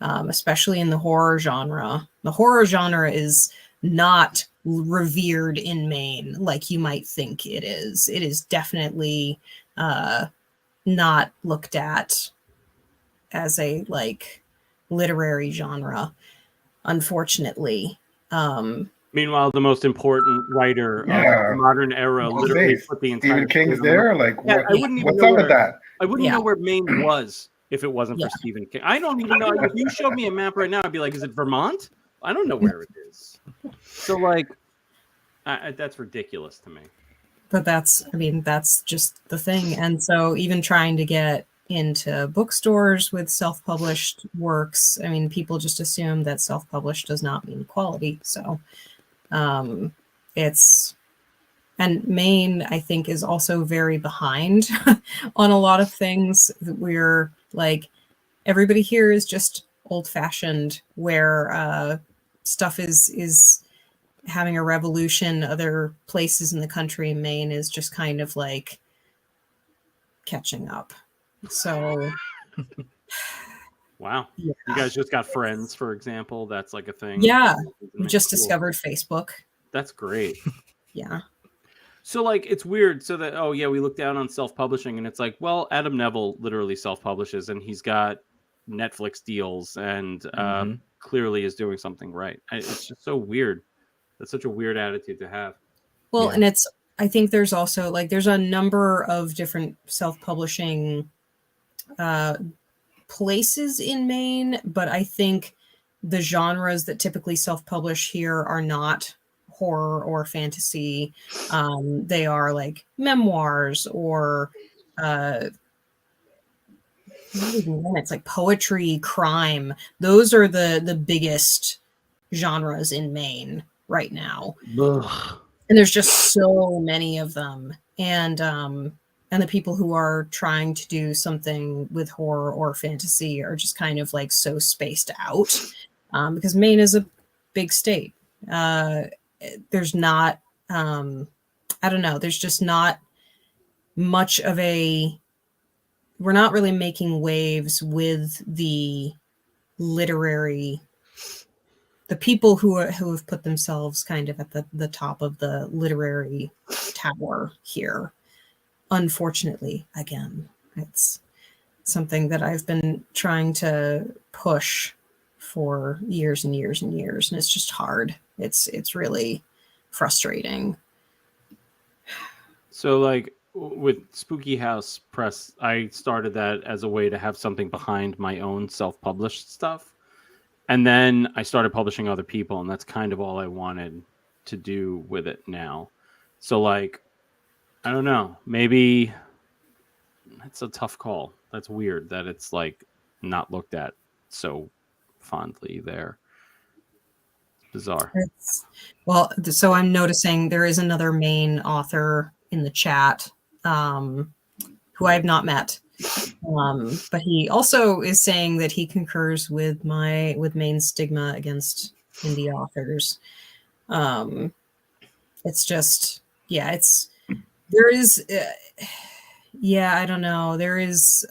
especially in the horror genre. The horror genre is not revered in Maine like you might think it is. It is definitely not looked at as a literary genre, unfortunately. Meanwhile, the most important writer of the modern era literally put the entire Stephen King's there. What's up with that? I wouldn't know where Maine was if it wasn't for Stephen King. I don't even know. If you showed me a map right now, I'd be like, is it Vermont? I don't know where it is. So that's ridiculous to me. But that's just the thing. And so even trying to get into bookstores with self-published works, people just assume that self-published does not mean quality. So and Maine, I think, is also very behind on a lot of things. We're everybody here is just old-fashioned, where stuff is having a revolution. Other places in the country, Maine is just kind of catching up. So wow. Yeah. You guys just got friends, for example. That's like a thing. Yeah. We just discovered Facebook. That's great. Yeah. So it's weird. So that, we look down on self-publishing, and it's like, well, Adam Neville literally self-publishes, and he's got Netflix deals and clearly is doing something right. It's just so weird. That's such a weird attitude to have. Well, and I think there's also there's a number of different self-publishing places in Maine, but I think the genres that typically self-publish here are not horror or fantasy. They are like memoirs or it's like poetry, crime. Those are the biggest genres in Maine right now. Ugh. And there's just so many of them. And the people who are trying to do something with horror or fantasy are just kind of like so spaced out, because Maine is a big state. There's not, I don't know, there's just not much of a, we're not really making waves with the literary, the people who have put themselves kind of at the top of the literary tower here. Unfortunately, again, it's something that I've been trying to push for years and years and years, and it's just hard. It's really frustrating. So, like with Spooky House Press, I started that as a way to have something behind my own self-published stuff. And then I started publishing other people, and that's kind of all I wanted to do with it now. So, like, I don't know, maybe it's a tough call. That's weird that it's like not looked at so fondly there. Bizarre. Well, so I'm noticing there is another Maine author in the chat, who I have not met. But he also is saying that he concurs with Maine's stigma against indie authors. It's just, yeah, there is, I don't know. There is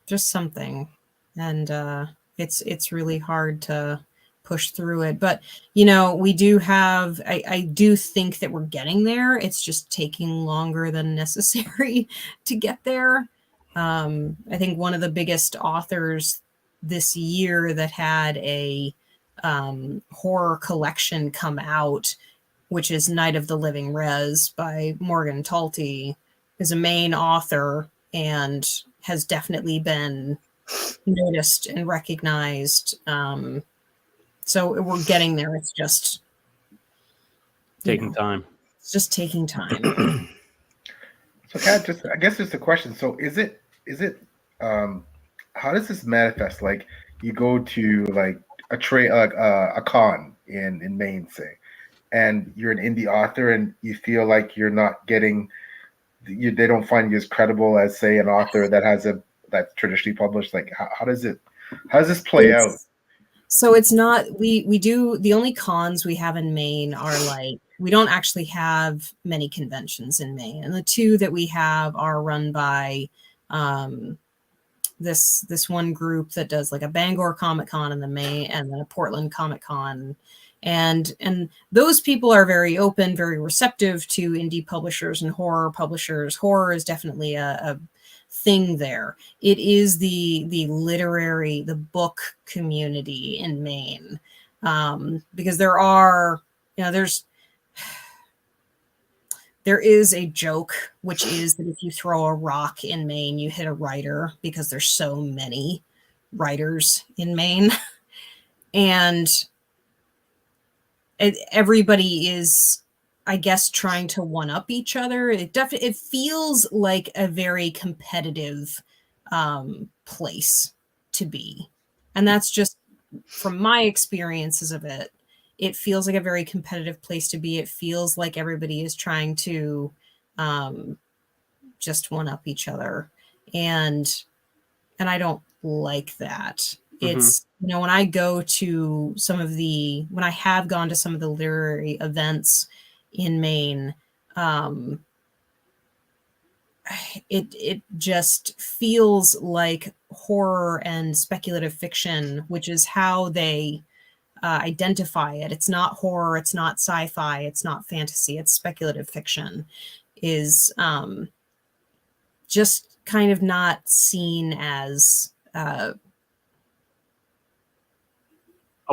just something, and it's really hard to push through it. But we do have, I do think that we're getting there. It's just taking longer than necessary to get there. I think one of the biggest authors this year that had a horror collection come out, which is Night of the Living Res by Morgan Talty, is a Maine author and has definitely been noticed and recognized. So we're getting there. It's just Taking time. It's just taking time. So, Kat, I guess just a question. So, is it how does this manifest? Like, you go to like a con in Maine, say, and you're an indie author, and you feel like you're not getting, they don't find you as credible as, say, an author that's traditionally published. Like, how does this play out? So it's not, we do, the only cons we have in Maine are like, we don't actually have many conventions in Maine. And the two that we have are run by this one group that does like a Bangor Comic Con in the May and then a Portland Comic Con. And those people are very open, very receptive to indie publishers and horror publishers. Horror is definitely a thing there. It is the literary, the book community in Maine, because there are, there is a joke, which is that if you throw a rock in Maine, you hit a writer, because there's so many writers in Maine. And everybody is, I guess, trying to one up each other. It feels like a very competitive place to be. And that's just from my experiences of it. It feels like a very competitive place to be. It feels like everybody is trying to just one up each other. And I don't like that. Mm-hmm. It's, when I go to when I have gone to some of the literary events in Maine, it just feels like horror and speculative fiction, which is how they identify it. It's not horror, it's not sci-fi, it's not fantasy, it's speculative fiction, is just kind of not seen as a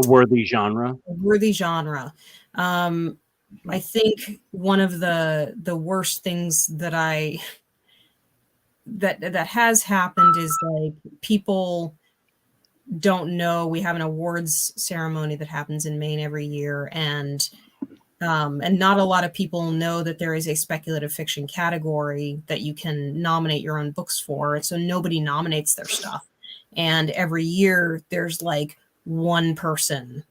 worthy genre. I think one of the worst things that that has happened is like people don't know, we have an awards ceremony that happens in Maine every year, and not a lot of people know that there is a speculative fiction category that you can nominate your own books for. So nobody nominates their stuff. And every year there's like one person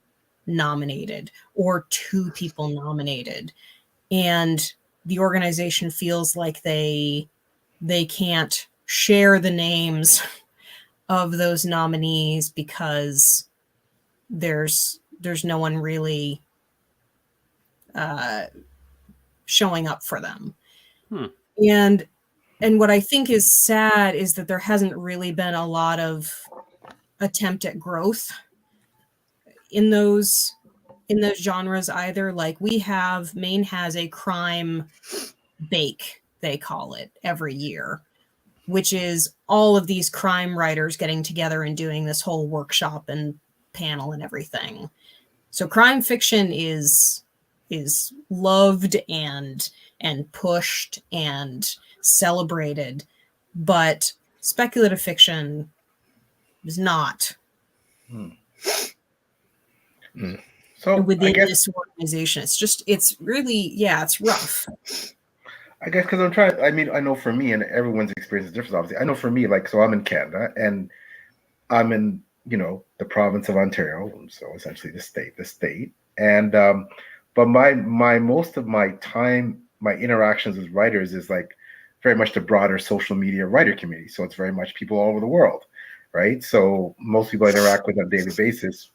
nominated or two people nominated. And the organization feels like they can't share the names of those nominees because there's no one really showing up for them. And what I think is sad is that there hasn't really been a lot of attempt at growth in those genres either. Like Maine has a crime bake, they call it, every year, which is all of these crime writers getting together and doing this whole workshop and panel and everything. So crime fiction is loved and pushed and celebrated, but speculative fiction is not. So within this organization, it's really, it's rough. I guess because I'm trying. I mean, I know for me, and everyone's experience is different. Obviously, I know for me, like, so I'm in Canada, and I'm in the province of Ontario, so essentially the state, and but my most of my time, my interactions with writers is like very much the broader social media writer community. So it's very much people all over the world, right? So most people I interact with on a daily basis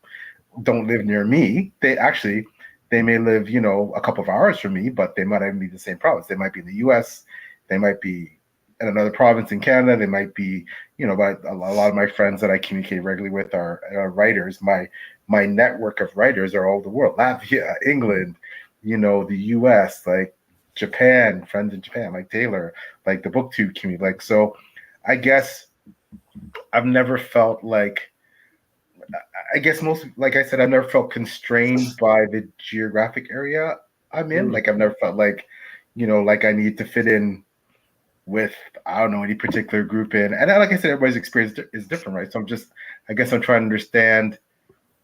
don't live near me. They may live, a couple of hours from me, but they might even be the same province. They might be in the US, they might be in another province in Canada, they might be, but a lot of my friends that I communicate regularly with are writers. My network of writers are all over the world. Latvia, England, the US, like Japan, friends in Japan, like Taylor, like the BookTube community. Like, so I guess I've never felt like, like I said, I've never felt constrained by the geographic area I'm in. Like I've never felt like, like I need to fit in with, I don't know, any particular group in. And like I said, everybody's experience is different, right? So I guess I'm trying to understand,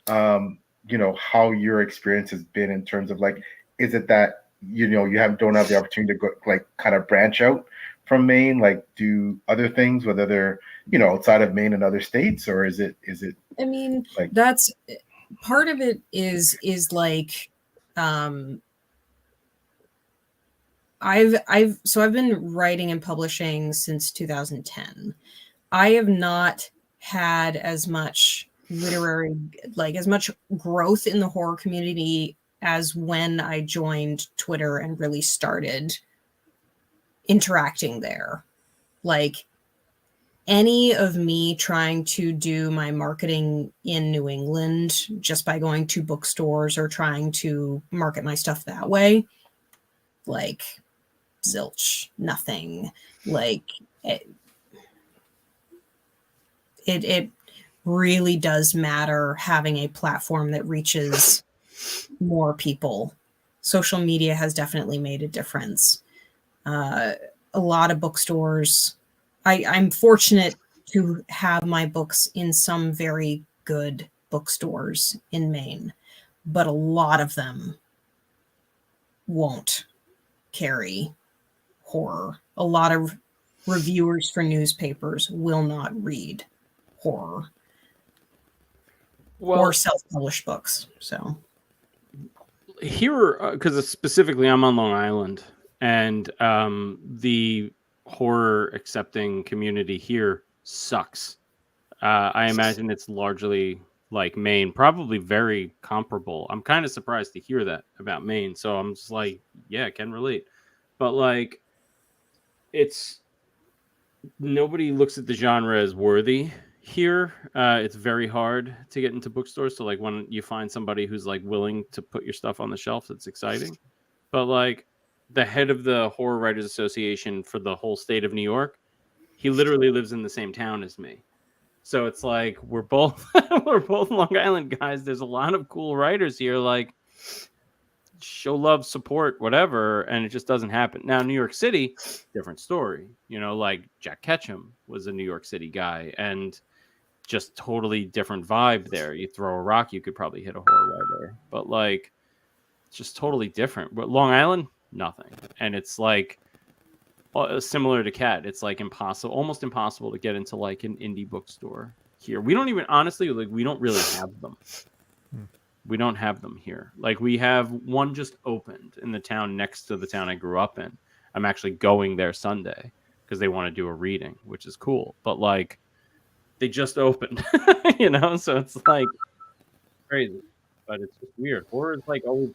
how your experience has been in terms of like, is it that, you don't have the opportunity to go, like, kind of branch out from Maine, like do other things, whether they're, outside of Maine and other states, or is it I mean, like, that's part of it is like, I've been writing and publishing since 2010. I have not had as much as much growth in the horror community as when I joined Twitter and really started interacting there. Like, any of me trying to do my marketing in New England just by going to bookstores or trying to market my stuff that way, like, zilch, nothing. Like, it really does matter having a platform that reaches more people. Social media has definitely made a difference. A lot of bookstores, I'm fortunate to have my books in some very good bookstores in Maine, but a lot of them won't carry horror. A lot of reviewers for newspapers will not read horror or self-published books. So here, because specifically I'm on Long Island, and the horror accepting community here sucks. I imagine it's largely like Maine, probably very comparable. I'm kind of surprised to hear that about Maine. So I'm just like, yeah, I can relate. But like, nobody looks at the genre as worthy here. It's very hard to get into bookstores. So like when you find somebody who's like willing to put your stuff on the shelf, it's exciting. But like the head of the Horror Writers Association for the whole state of New York, he literally lives in the same town as me. So it's like we're both Long Island guys. There's a lot of cool writers here. Like, show love, support, whatever, and it just doesn't happen. Now, New York City, different story. Like Jack Ketchum was a New York City guy, and just totally different vibe there. You throw a rock, you could probably hit a horror writer, but like it's just totally different. But Long Island, nothing. And it's like similar to Cat. It's like impossible, almost impossible to get into like an indie bookstore here. We don't even, honestly, like we don't really have them. We don't have them here. Like we have one just opened in the town next to the town I grew up in. I'm actually going there Sunday because they want to do a reading, which is cool. But like they just opened, you know, so it's like crazy. But it's just weird. Horror is like always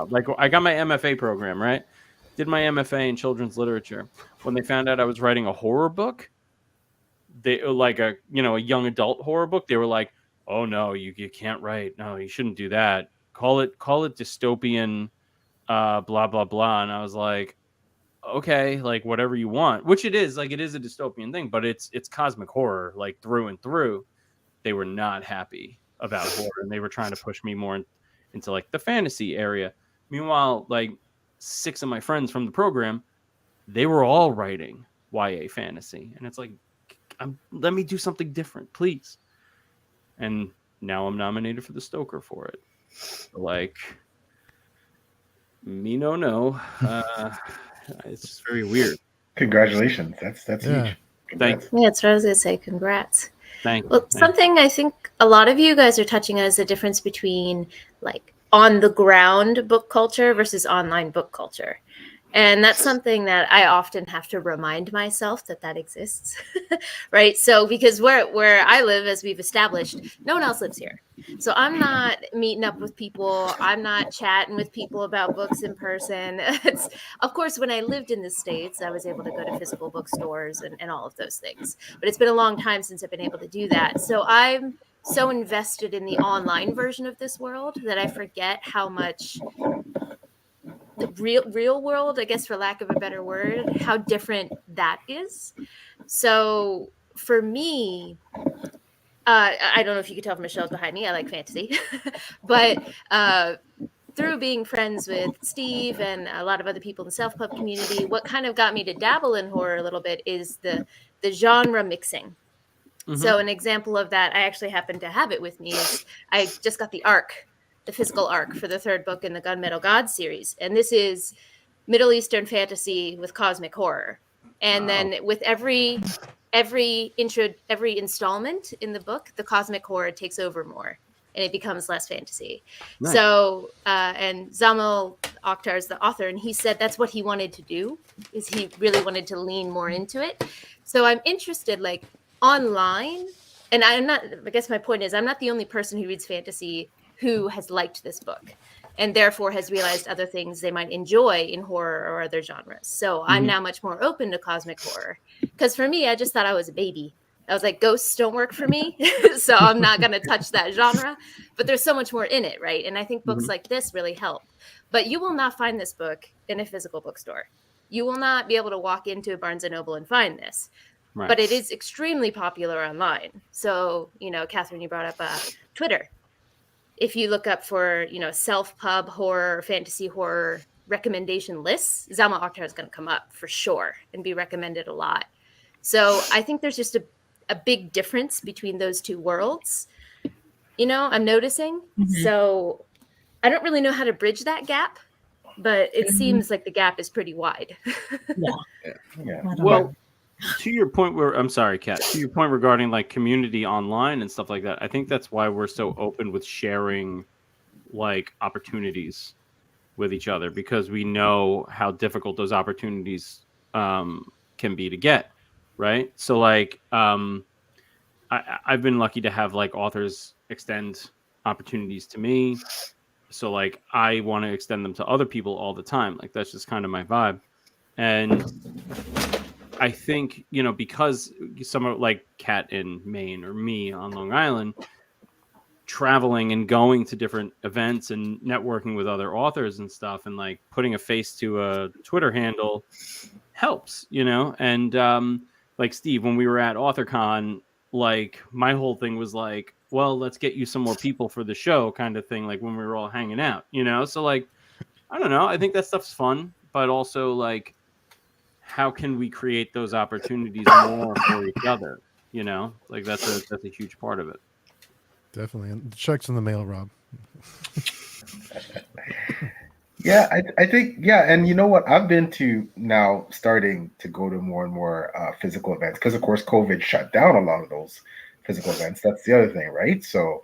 like I got my MFA program, right? Did my MFA in children's literature. When they found out I was writing a horror book, they like a young adult horror book, they were like, oh no, you can't write. No, you shouldn't do that. Call it dystopian, blah blah blah. And I was like, okay, like whatever you want. Which it is, like it is a dystopian thing, but it's cosmic horror, like through and through. They were not happy about horror, and they were trying to push me more into like the fantasy area. Meanwhile, like 6 of my friends from the program, they were all writing YA fantasy, and it's like, let me do something different, please. And now I'm nominated for the Stoker for it. Like, me no. It's just very weird. Congratulations. That's Yeah. huge. Congrats. Yeah, that's what I was going to say. Congrats. Thank Well, you. something I think a lot of you guys are touching on is the difference between like on the ground book culture versus online book culture. And that's something that I often have to remind myself that exists, right? So because where I live, as we've established, no one else lives here. So I'm not meeting up with people. I'm not chatting with people about books in person. Of course, when I lived in the States, I was able to go to physical bookstores and all of those things. But it's been a long time since I've been able to do that. So I'm so invested in the online version of this world that I forget how much the real world, I guess, for lack of a better word, how different that is. So for me, I don't know if you could tell from Michelle's behind me, I like fantasy, but through being friends with Steve and a lot of other people in the self-pub community, what kind of got me to dabble in horror a little bit is the genre mixing. Mhm. So an example of that, I actually happen to have it with me, is I just got the physical arc for the 3rd book in the Gunmetal Gods series. And this is Middle Eastern fantasy with cosmic horror. And then with every installment in the book, the cosmic horror takes over more and it becomes less fantasy. Nice. So, and Zamil Akhtar is the author, and he said that's what he wanted to do, is he really wanted to lean more into it. So I'm interested, like online, and I guess my point is I'm not the only person who reads fantasy who has liked this book and therefore has realized other things they might enjoy in horror or other genres. So I'm now much more open to cosmic horror, because for me, I just thought I was a baby. I was like, ghosts don't work for me, so I'm not going to touch that genre. But there's so much more in it, right? And I think books like this really help. But you will not find this book in a physical bookstore. You will not be able to walk into a Barnes & Noble and find this. Right. But it is extremely popular online. So, Catherine, you brought up Twitter. If you look up for, self-pub horror, fantasy horror recommendation lists, Zamil Akhtar is going to come up for sure and be recommended a lot. So I think there's just a big difference between those two worlds, I'm noticing. Mhm. So I don't really know how to bridge that gap, but it seems like the gap is pretty wide. Yeah. Well, to your point I'm sorry, Kat, to your point regarding like community online and stuff like that, I think that's why we're so open with sharing like opportunities with each other, because we know how difficult those opportunities can be to get, right? So like I've been lucky to have like authors extend opportunities to me. So like I want to extend them to other people all the time. Like that's just kind of my vibe. And I think, because someone like Kat in Maine or me on Long Island, traveling and going to different events and networking with other authors and stuff, and like putting a face to a Twitter handle helps, and like Steve, when we were at AuthorCon, like my whole thing was like, well, let's get you some more people for the show kind of thing. Like when we were all hanging out, so like, I don't know. I think that stuff's fun, but also like, how can we create those opportunities more for each other? You know, like that's a huge part of it. Definitely. And the check's in the mail, Rob. Yeah, I think, yeah, and you know what? I've been to now starting to go to more and more physical events because, of course, COVID shut down a lot of those physical events. That's the other thing, right? So,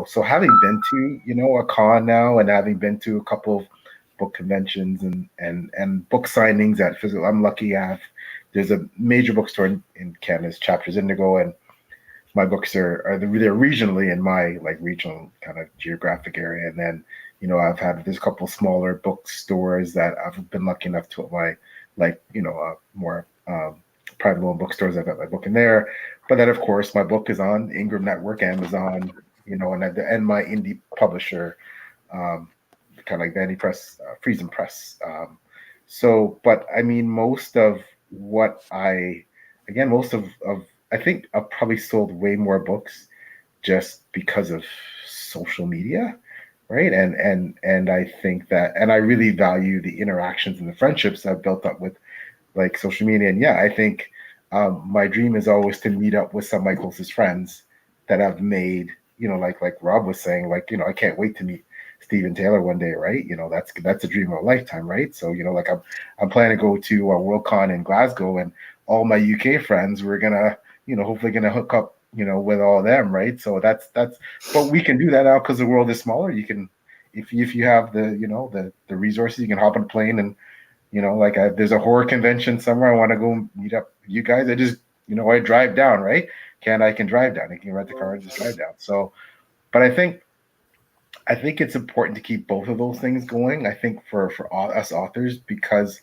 so having been to, a con now and having been to a couple of book conventions and book signings at physical, I'm lucky I have, there's a major bookstore in Canada's Chapters Indigo, and my books they're regionally in my like regional kind of geographic area, and then there's a couple smaller bookstores that I've been lucky enough to my more private owned bookstores. I've got my book in there, but then of course my book is on Ingram Network, Amazon, and my indie publisher, kind of like Vanity Press, Friesen Press. But I mean, most of I think I've probably sold way more books just because of social media, right? And I think that, and I really value the interactions and the friendships I've built up with like social media. And yeah, I think my dream is always to meet up with some of my closest friends that I've made, like Rob was saying, like, I can't wait to meet Stephen Taylor one day, right? That's a dream of a lifetime, right? So, like I'm planning to go to a WorldCon in Glasgow, and all my UK friends, we're gonna, hopefully gonna hook up, with all of them, right? So that's, but we can do that now because the world is smaller. You can, if you have the resources, you can hop on a plane and, there's a horror convention somewhere. I want to go meet up with you guys. I just, I drive down, right? I can drive down. I can rent the car and just drive down. So, but I think it's important to keep both of those things going. I think for us authors, because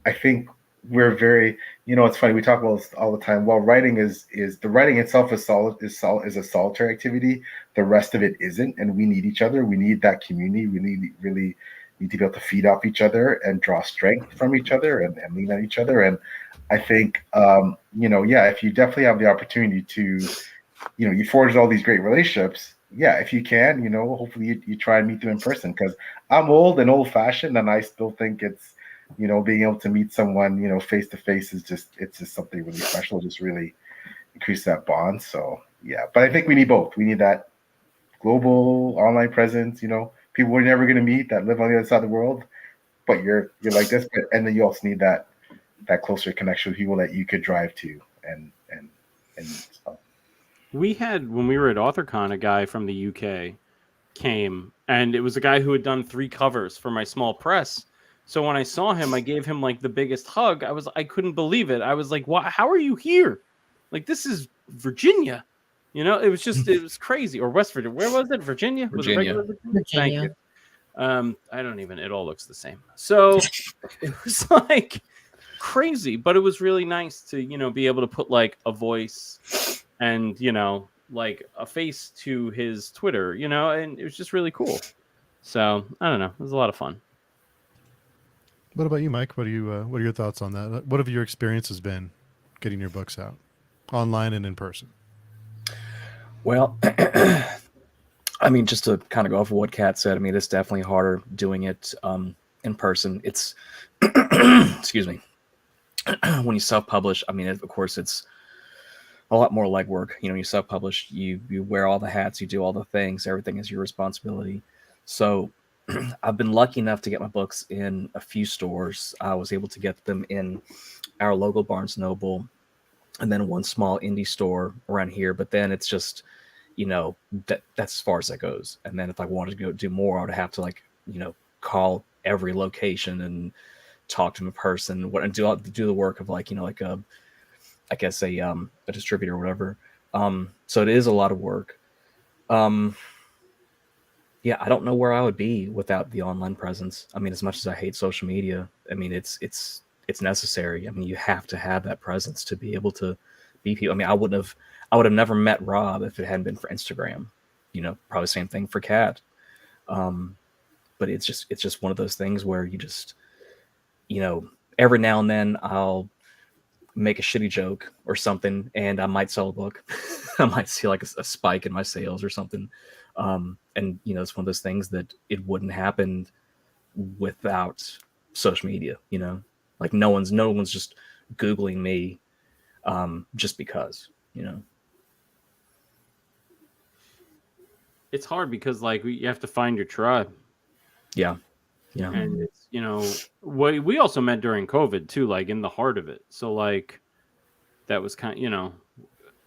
I think we're very, it's funny, we talk about this all the time. While writing is the writing itself is a solitary activity, the rest of it isn't, and we need each other. We need that community. We really need to be able to feed off each other and draw strength from each other and lean on each other. And I think if you definitely have the opportunity to, you forge all these great relationships. Yeah, if you can, hopefully you try and meet them in person, because I'm old and old fashioned, and I still think it's, being able to meet someone, face to face it's just something really special, just really increase that bond. So yeah, but I think we need both. We need that global online presence, people we're never going to meet that live on the other side of the world, but you're like this, and then you also need that closer connection with people that you could drive to and stuff. We had, when we were at AuthorCon, a guy from the UK came, and it was a guy who had done 3 covers for my small press. So when I saw him, I gave him like the biggest hug. I couldn't believe it. I was like, "Wow, how are you here? Like, this is Virginia." It was crazy. Or West Virginia. Where was it? Virginia? Was it regular Virginia? Thank you. I don't even, it all looks the same. So it was like crazy, but it was really nice to, be able to put like a voice and, like a face to his Twitter, and it was just really cool. So I don't know. It was a lot of fun. What about you, Mike? What are your thoughts on that? What have your experiences been getting your books out online and in person? Well, I mean, just to kind of go off of what Kat said, I mean, it's definitely harder doing it in person. It's, excuse me, when you self-publish, I mean, of course, it's a lot more legwork. You self-publish, you wear all the hats, you do all the things, everything is your responsibility. So I've been lucky enough to get my books in a few stores. I was able to get them in our local Barnes & Noble, and then one small indie store around here. But then it's just, that's as far as that goes. And then if I wanted to go do more, I would have to call every location and talk to them in person, and do the work of like a distributor or whatever. So it is a lot of work. Yeah, I don't know where I would be without the online presence. I mean, as much as I hate social media, I mean, it's necessary. I mean, you have to have that presence to be able to be people. I mean, I would have never met Rob if it hadn't been for Instagram. Probably same thing for Kat. But it's just one of those things where you just, every now and then I'll make a shitty joke or something, and I might sell a book. I might see like a spike in my sales or something. And it's one of those things that it wouldn't happen without social media. Like no one's just Googling me just because. you know. It's hard because like you have to find your tribe. Yeah. And it's, you know, we also met during COVID too, like in the heart of it. So like that was kind of, you know,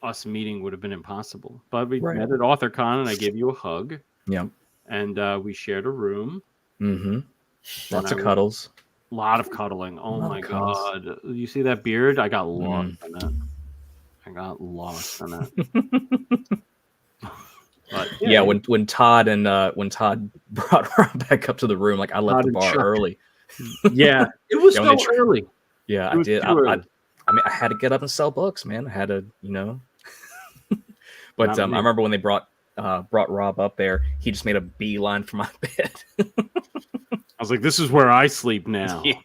us meeting would have been impossible. But we met at AuthorCon and I gave you a hug. Yeah. And we shared a room. Mm-hmm. Lots of cuddles. A lot of cuddling. Oh my cuddles. God. You see that beard? I got lost in that. I got lost in that. But, yeah, when Todd brought Rob back up to the room, like I left the bar early. Yeah, it was so early. Yeah, I did. I mean, I had to get up and sell books, man. I had to, you know. But I remember when they brought Rob up there, he just made a beeline for my bed. I was like, "This is where I sleep now." Yeah.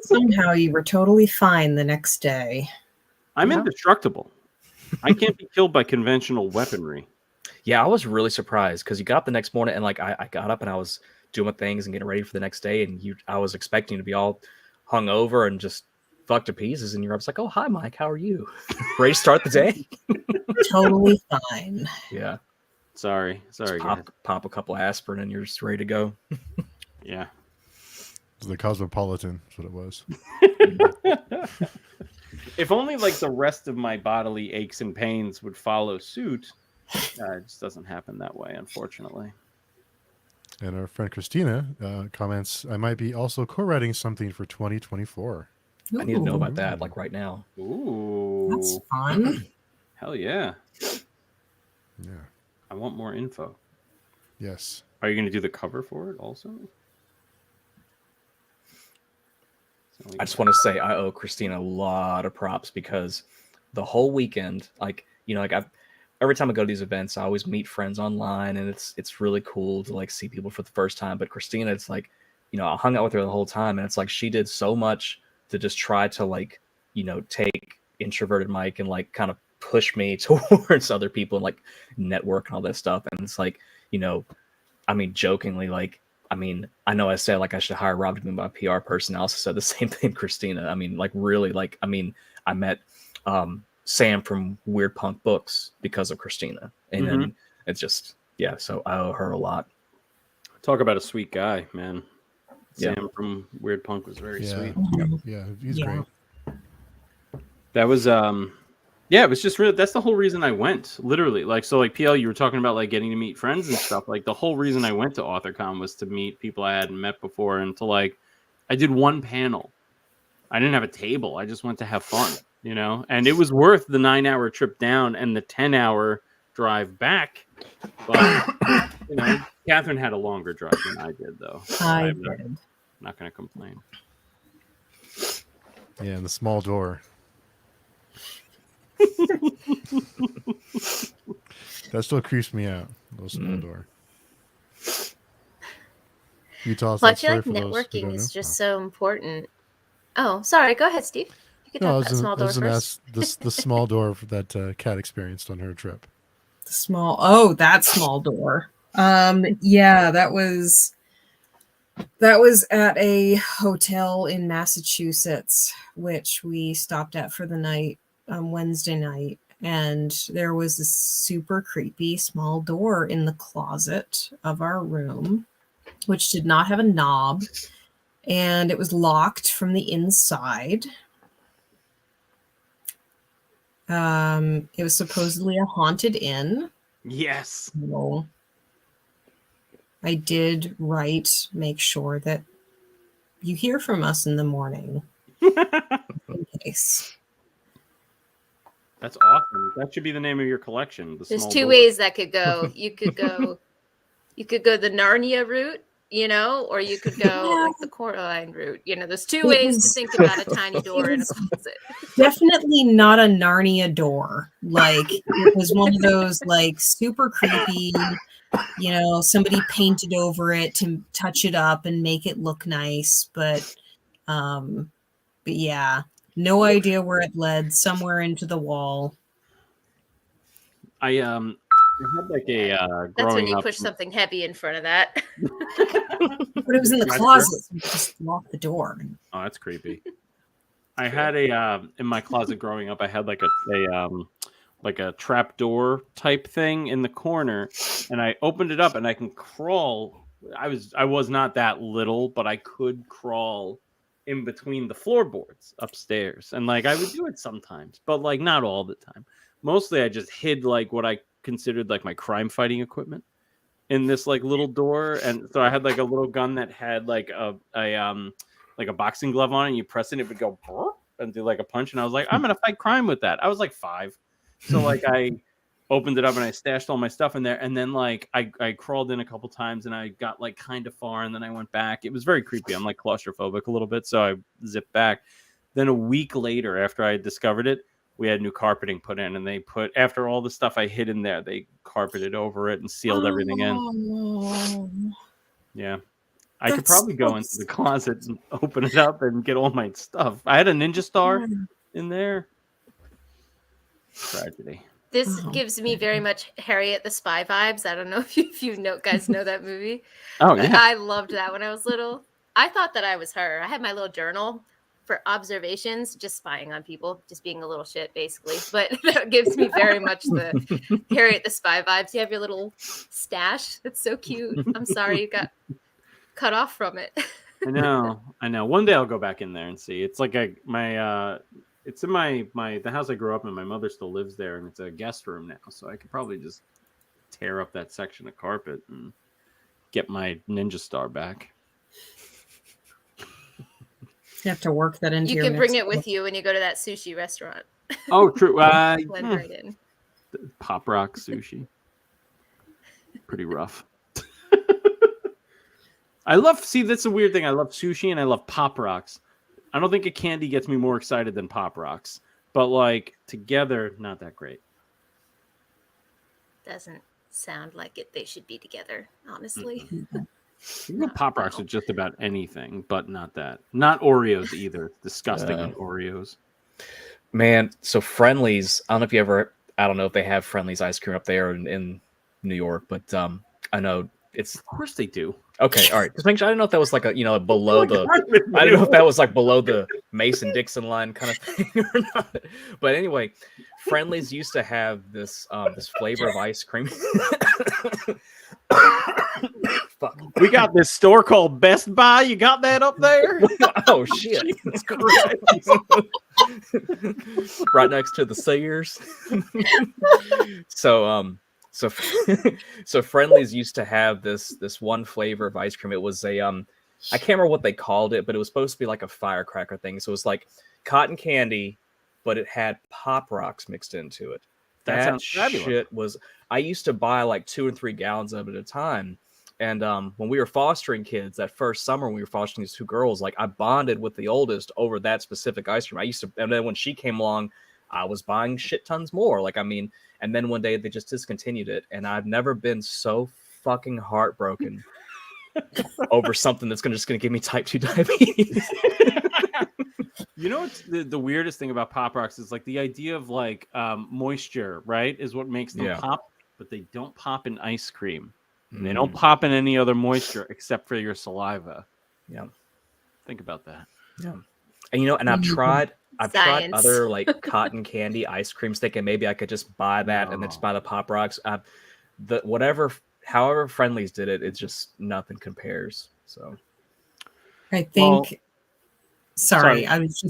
Somehow you were totally fine the next day. I'm indestructible. I can't be killed by conventional weaponry. Yeah, I was really surprised because you got up the next morning and like I got up and I was doing my things and getting ready for the next day, and I was expecting to be all hung over and just fucked to pieces, and you're up like, "Oh, hi, Mike, how are you? Ready to start the day?" Totally fine. Yeah. Sorry, pop a couple aspirin and you're just ready to go. Yeah. It was the Cosmopolitan. That's what it was. If only like the rest of my bodily aches and pains would follow suit. It just doesn't happen that way, unfortunately. And our friend Christina comments, I might be also co-writing something for 2024. I need to know about that, like right now. Ooh. That's fun. Hell yeah. Yeah. I want more info. Yes. Are you going to do the cover for it also? I just want to say I owe Christina a lot of props because the whole weekend, like, you know, like every time I go to these events, I always meet friends online, and it's really cool to like see people for the first time. But Christina, it's like, you know, I hung out with her the whole time, and it's like she did so much to just try to like, you know, take introverted Mike and like kind of push me towards other people and like network and all that stuff. And it's like, you know, I mean, jokingly, like, I mean, I know I said like I should hire Rob to be my PR person. I also said the same thing, Christina. I mean, like really, like, I mean, I met Sam from Weird Punk Books because of Christina. And then it's just, yeah, so I owe her a lot. Talk about a sweet guy, man. Yeah. Sam from Weird Punk was very sweet. Yeah, he's great. That was yeah, it was just really, that's the whole reason I went, literally. Like, so like PL, you were talking about like getting to meet friends and stuff. Like the whole reason I went to AuthorCon was to meet people I hadn't met before, and to like, I did one panel. I didn't have a table. I just went to have fun, you know, and it was worth the 9-hour trip down and the 10-hour drive back. But, you know, Catherine had a longer drive than I did, though. I I'm did. not going to complain. Yeah, and the small door. That still creeps me out. Little small door. You tell us Well, I that feel story like for those who networking don't is know? just so important. Oh, sorry. Go ahead, Steve. You can talk about small door first. The small door that Kat experienced on her trip. That small door. Yeah, that was at a hotel in Massachusetts, which we stopped at for the night, Wednesday night. And there was this super creepy small door in the closet of our room, which did not have a knob, and it was locked from the inside. It was supposedly a haunted inn. Yes. So I did make sure that you hear from us in the morning. In case. That's awesome. That should be the name of your collection. There's Small two Door. ways that could go. You could go the Narnia route, you know, or you could go like the Coraline route. You know, there's two ways to think about a tiny door in a closet. Definitely not a Narnia door. Like it was one of those like super creepy, you know, somebody painted over it to touch it up and make it look nice. But yeah, no idea where it led, somewhere into the wall. I had like a That's when growing you up. push something heavy in front of that. But it was in the closet, so you just lock the door. Oh, that's creepy. I had a in my closet growing up. I had like a trap door type thing in the corner, and I opened it up, and I can crawl. I was not that little, but I could crawl in between the floorboards upstairs, and like I would do it sometimes, but like not all the time. Mostly, I just hid like what I considered like my crime fighting equipment in this like little door, and so I had like a little gun that had like a boxing glove on it, and you press it, it would go and do like a punch, and I was like, I'm gonna fight crime with that. I was like 5, so like I opened it up and I stashed all my stuff in there, and then like I crawled in a couple times, and I got like kind of far, and then I went back. It was very creepy. I'm like claustrophobic a little bit, so I zipped back. Then a week later, after I discovered it, we had new carpeting put in, and they put, after all the stuff I hid in there, they carpeted over it and sealed everything in. Yeah. I could probably go into the closet and open it up and get all my stuff. I had a ninja star in there. Tragedy. This gives me very much Harriet the Spy vibes. I don't know if you guys know that movie. Oh, yeah. I loved that when I was little. I thought that I was her. I had my little journal for observations, just spying on people, just being a little shit, basically. But that gives me very much the Harriet the Spy vibes. You have your little stash. That's so cute. I'm sorry you got cut off from it. I know. One day I'll go back in there and see. It's like it's in the house I grew up in. My mother still lives there, and it's a guest room now. So I could probably just tear up that section of carpet and get my ninja star back. You have to work that into You your can bring mix. it with you when you go to that sushi restaurant. Oh, true. Blend right in. Pop rock sushi. Pretty rough. That's a weird thing. I love sushi and I love Pop Rocks. I don't think a candy gets me more excited than Pop Rocks, but like together, not that great. Doesn't sound like it. They should be together, honestly. You can Pop Rocks with just about anything, but not that. Not Oreos either. It's disgusting on Oreos. Man, so Friendly's, I don't know if they have Friendly's ice cream up there in New York, but I know it's... Of course they do. Okay, all right. Just make sure. I didn't know if that was like below the... I didn't know if that was like below the Mason-Dixon line kind of thing or not. But anyway, Friendly's used to have this flavor of ice cream. Fuck. We got this store called Best Buy. You got that up there? Oh shit! Jesus Christ. Right next to the Sears. So Friendly's used to have this one flavor of ice cream. It was a I can't remember what they called it, but it was supposed to be like a firecracker thing. So it was like cotton candy, but it had Pop Rocks mixed into it. That sounds fabulous. Shit was... I used to buy like 2 or 3 gallons of it at a time. And when we were fostering kids that first summer, when we were fostering these 2 girls, like I bonded with the oldest over that specific ice cream. And then when she came along, I was buying shit tons more. Like, I mean, and then one day they just discontinued it. And I've never been so fucking heartbroken over something that's just going to give me type 2 diabetes. You know what's the weirdest thing about Pop Rocks is like the idea of like moisture, right, is what makes them pop, but they don't pop in ice cream. And they don't pop in any other moisture except for your saliva. Yeah. Think about that. Yeah. And and I've tried Science. other like cotton candy ice creams thinking maybe I could just buy that and then just buy the Pop Rocks. However Friendly's did it, it's just nothing compares. So I think sorry. I was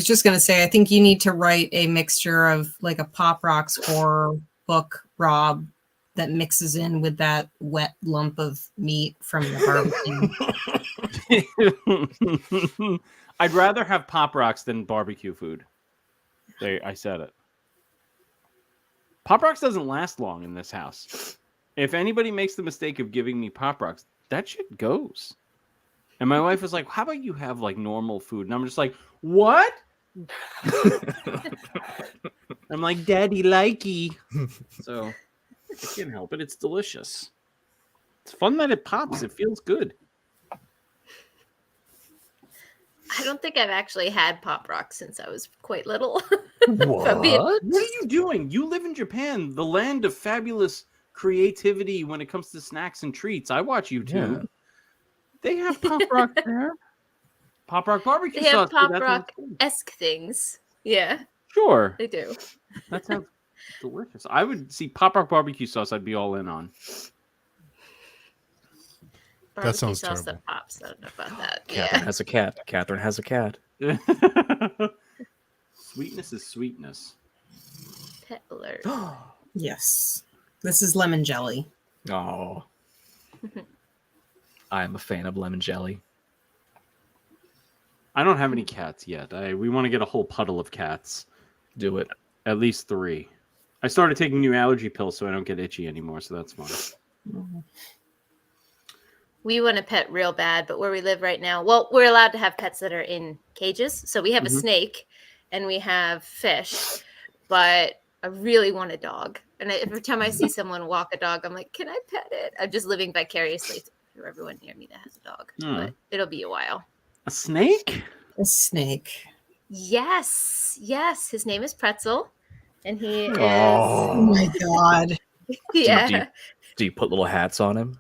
just going to say I think you need to write a mixture of like a Pop Rocks horror book, Rob, that mixes in with that wet lump of meat from the barbecue. I'd rather have Pop Rocks than barbecue food. I said it. Pop Rocks doesn't last long in this house. If anybody makes the mistake of giving me Pop Rocks, that shit goes. And my wife was like, how about you have like normal food? And I'm just like, what? I'm like, Daddy likey. So I can't help it. It's delicious. It's fun that it pops. It feels good. I don't think I've actually had Pop Rocks since I was quite little. what? What are you doing? You live in Japan, the land of fabulous creativity when it comes to snacks and treats. I watch YouTube. Yeah. They have Pop Rocks there. Pop Rock barbecue They have sauce. Pop that sounds Rock good. esque things. Yeah, Sure. they do. That sounds delicious. I would see Pop Rock barbecue sauce. I'd be all in on. Barbecue sounds sauce terrible. that pops. I don't know about that. Catherine Yeah. has a cat. Catherine has a cat. Sweetness is sweetness. Pet alert. Yes. This is lemon jelly. Oh. I am a fan of lemon jelly. I don't have any cats yet. We want to get a whole puddle of cats. Do it. At least 3. I started taking new allergy pills so I don't get itchy anymore, so that's fun. We want a pet real bad, but where we live right now, well, we're allowed to have pets that are in cages. So we have a snake and we have fish, but I really want a dog. And every time I see someone walk a dog, I'm like, can I pet it? I'm just living vicariously through everyone near me that has a dog. But it'll be a while. A snake? A snake. Yes. Yes. His name is Pretzel. And he is. Oh my God. Yeah. Do you put little hats on him?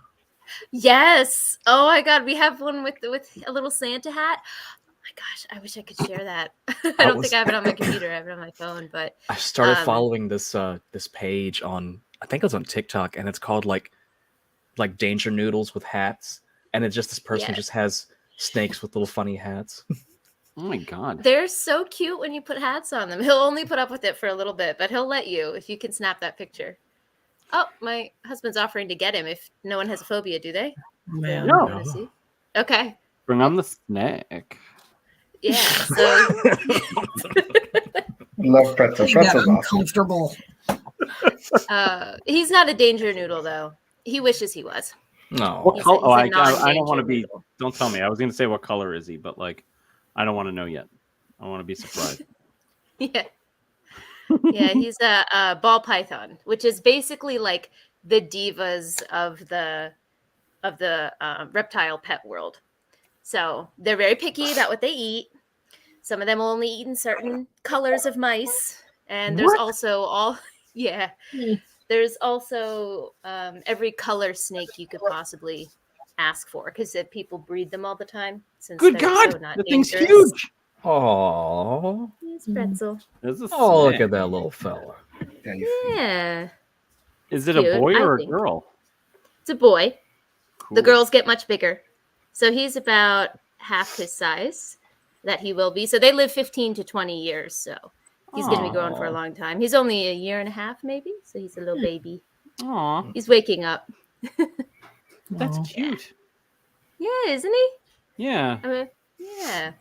Yes. Oh my God. We have one with a little Santa hat. Oh my gosh. I wish I could share that. I don't think I have it on my computer. I have it on my phone, but I started following this this page on, I think it was on TikTok, and it's called like Danger Noodles with hats, and it's just this person who just has snakes with little funny hats. Oh my God. they're so cute when you put hats on them. He'll only put up with it for a little bit, but he'll let you if you can snap that picture. Oh, my husband's offering to get him if no one has a phobia, do they? Man. No. Wanna see? Okay. Bring on the snake. Yeah. So Love pretzel. He Pretzel's got awesome. uncomfortable. he's not a danger noodle though. He wishes he was. No. What He's color? a I don't non-danger want to be. noodle. Don't tell me. I was going to say what color is he, but like, I don't want to know yet. I want to be surprised. Yeah. Yeah, he's a ball python, which is basically like the divas of the reptile pet world. So they're very picky about what they eat. Some of them will only eat in certain colors of mice, and there's also there's also every color snake you could possibly ask for because people breed them all the time. Since Good they're God, so not the thing's dangerous. huge. Oh. Here's Pretzel. There's a Oh, look snake. at that little fella. Yeah, you see. Yeah, Is it cute, a boy I or a think. girl? it's a boy. Cool. The girls get much bigger. So he's about half his size that he will be. So they live 15 to 20 years. So he's going to be growing for a Aw. long time. He's only a year and a half, maybe. So he's a little baby. Aw, He's waking up. that's Oh. cute. Yeah, isn't he? Yeah. I mean, yeah.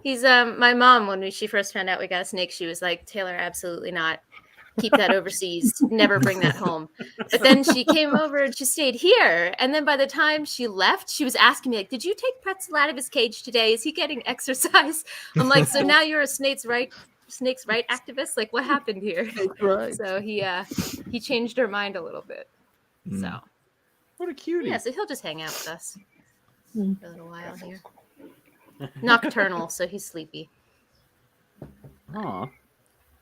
He's my mom, when she first found out we got a snake, she was like, Taylor, absolutely not. Keep that overseas. Never bring that home. But then she came over and she stayed here. And then by the time she left, she was asking me, like, did you take Pretzel out of his cage today? Is he getting exercise? I'm like, so now you're a snake's right activist? Like, what happened here? Right. So he changed her mind a little bit. So What a cutie. yeah, so he'll just hang out with us Hmm. for a little while here. Nocturnal, so he's sleepy. Aw.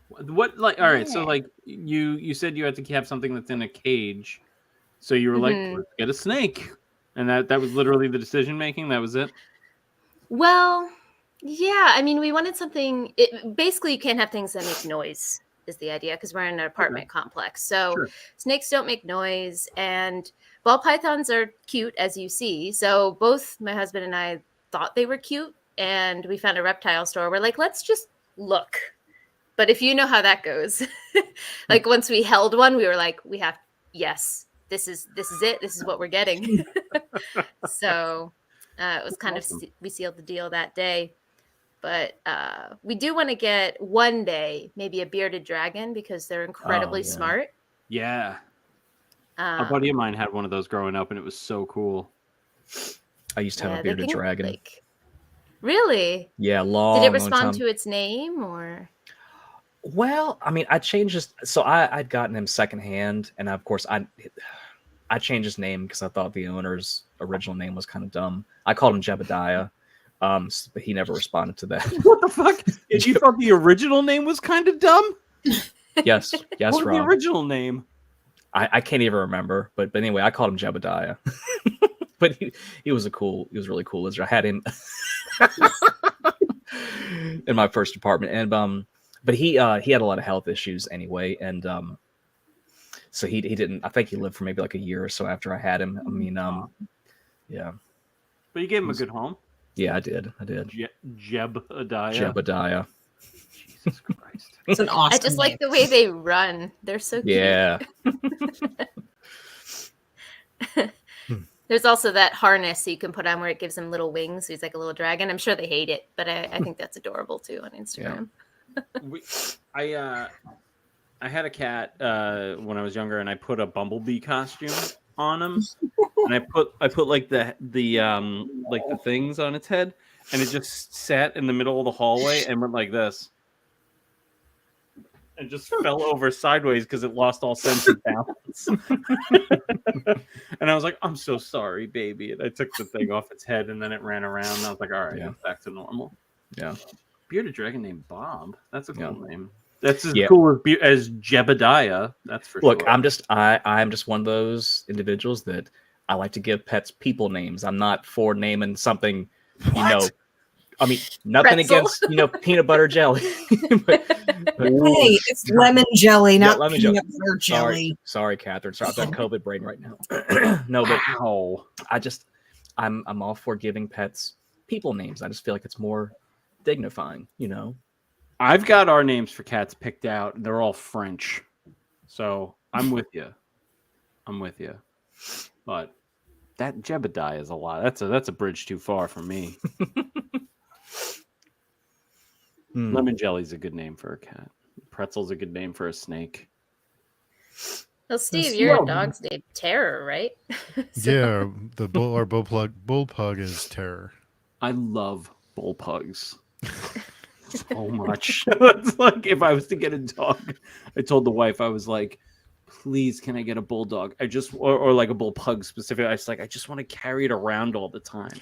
What like? All right. So like, you said you had to have something that's in a cage. So you were like, let's get a snake, and that was literally the decision making. That was it. Well, yeah. I mean, we wanted something. Basically, you can't have things that make noise. Is the idea because we're in an apartment complex. So Sure. snakes don't make noise, and ball pythons are cute, as you see. So both my husband and I thought they were cute, and we found a reptile store. We're like, let's just look. But if you know how that goes, like once we held one, we were like, yes, this is it. This is what we're getting. So it was kind of, we sealed the deal that day. But we do want to get one day maybe a bearded dragon because they're incredibly yeah. smart. Yeah. A buddy of mine had one of those growing up, and it was so cool. I used to have a they bearded can, dragon. like- really? Yeah, long. Did it long respond time. to its name or? Well, I mean, I changed his. So I'd gotten him secondhand, and of course I changed his name because I thought the owner's original name was kind of dumb. I called him Jebediah, but he never responded to that. What the fuck? If you thought the original name was kind of dumb? yes, What was the Rob. original name? I can't even remember, but anyway, I called him Jebediah. But he was really cool lizard. I had him. in my first apartment. And but he had a lot of health issues anyway, and so he didn't. I think he lived for maybe like a year or so after I had him. I mean, yeah. But you gave him a good home. Yeah, I did. Jebediah. Jesus Christ. It's an awesome I just like the way they run. They're so cute. Yeah. There's also that harness you can put on where it gives him little wings. So he's like a little dragon. I'm sure they hate it, but I think that's adorable too on Instagram. I had a cat when I was younger, and I put a bumblebee costume on him, and I put like the things on its head, and it just sat in the middle of the hallway and went like this. And just fell over sideways because it lost all sense of balance. And I was like, I'm so sorry, baby. And I took the thing off its head, and then it ran around. And I was like, all right, it's back to normal. Yeah. Bearded dragon named Bob. That's a cool name. That's as Yeah. cool as Jebediah. That's for Look, sure. I'm just one of those individuals that I like to give pets people names. I'm not for naming something, you know. I mean, nothing Pretzel. against, peanut butter jelly. but, Hey, it's lemon jelly, not lemon peanut butter jelly. Sorry, Catherine. Sorry, I've got COVID brain right now. No, but I'm all for giving pets people names. I just feel like it's more dignifying, I've got our names for cats picked out, and they're all French. So I'm with you. But that Jebediah is a lot. That's a bridge too far for me. Lemon jelly's a good name for a cat. Pretzel's a good name for a snake. Well, Steve, your dog's named Terror, right? Yeah, the bull pug is Terror. I love bull pugs so much. It's like if I was to get a dog, I told the wife, I was like, please, can I get a bulldog? Or like a bull pug specifically. I just want to carry it around all the time.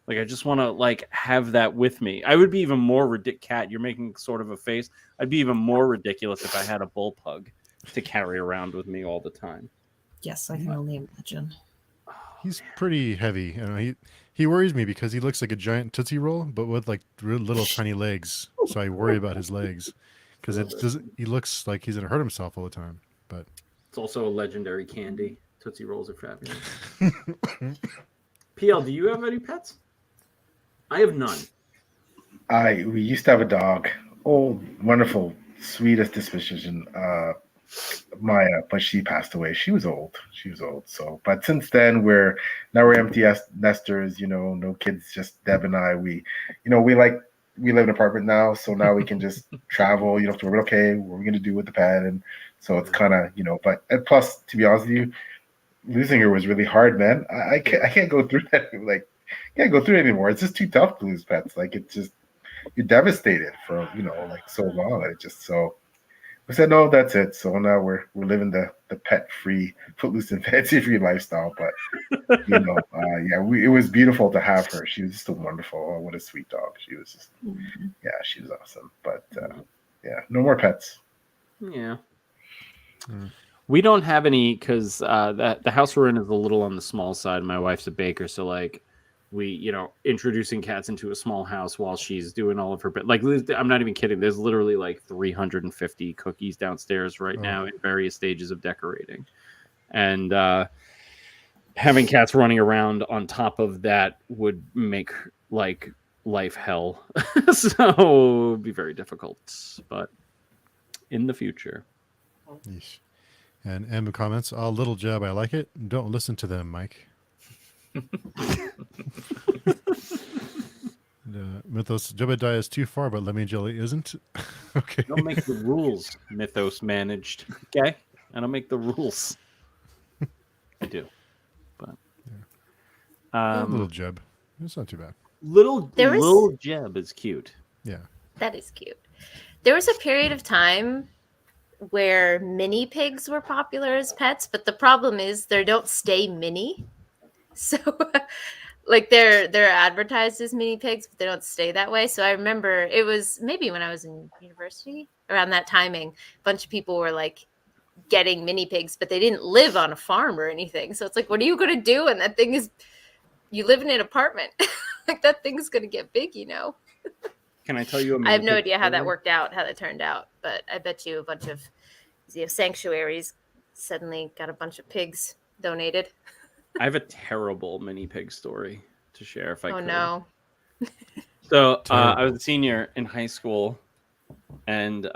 Like, I just want to have that with me. I would be even more ridiculous. Cat, you're making sort of a face. I'd be even more ridiculous if I had a bull pug to carry around with me all the time. Yes, I can only imagine. He's pretty heavy. He worries me because he looks like a giant Tootsie Roll, but with real little tiny legs. So I worry about his legs because he looks like he's gonna hurt himself all the time. But it's also a legendary candy. Tootsie Rolls are fabulous. PL, do you have any pets? I have none. We used to have a dog. Oh, wonderful, sweetest disposition, Maya, but she passed away. She was old. So, but since then we're empty nesters. No kids, just Deb and I. We live in an apartment now, so now we can just travel. You don't have to worry. Okay, what are we gonna do with the pet? And so it's kind of But and plus, to be honest with you, losing her was really hard, man. I can't go through that. Can't go through it anymore. It's just too tough to lose pets. It's just you're devastated for so long. So we said no, that's it. So now we're living the pet free, footloose and fancy free lifestyle. But it was beautiful to have her. She was just a wonderful. Oh, what a sweet dog. She was just she was awesome. But no more pets. Yeah. We don't have any because the house we're in is a little on the small side. My wife's a baker, so we introducing cats into a small house while she's doing all of her I'm not even kidding. There's literally 350 cookies downstairs right now in various stages of decorating, and having cats running around on top of that would make life hell. So it would be very difficult, but in the future. Yeesh. And M comments, little Jeb, I like it. Don't listen to them, Mike. Mythos, Jebediah is too far, but Lemon Jelly isn't. Okay. Don't make the rules, Mythos managed. Okay? I don't make the rules. I do. But little Jeb. It's not too bad. Little Jeb is cute. Yeah. That is cute. There was a period of time where mini pigs were popular as pets, but the problem is they don't stay mini. So they're advertised as mini pigs, but they don't stay that way. So I remember it was maybe when I was in university around that timing, a bunch of people were getting mini pigs, but they didn't live on a farm or anything. So it's what are you going to do? And that thing is, you live in an apartment. That thing's going to get big, Can I tell you a I have no mini pig idea how that story? worked out, how that turned out, but I bet you a bunch of sanctuaries suddenly got a bunch of pigs donated. I have a terrible mini pig story to share if I Oh could. no. So I Terrible. was a senior in high school, and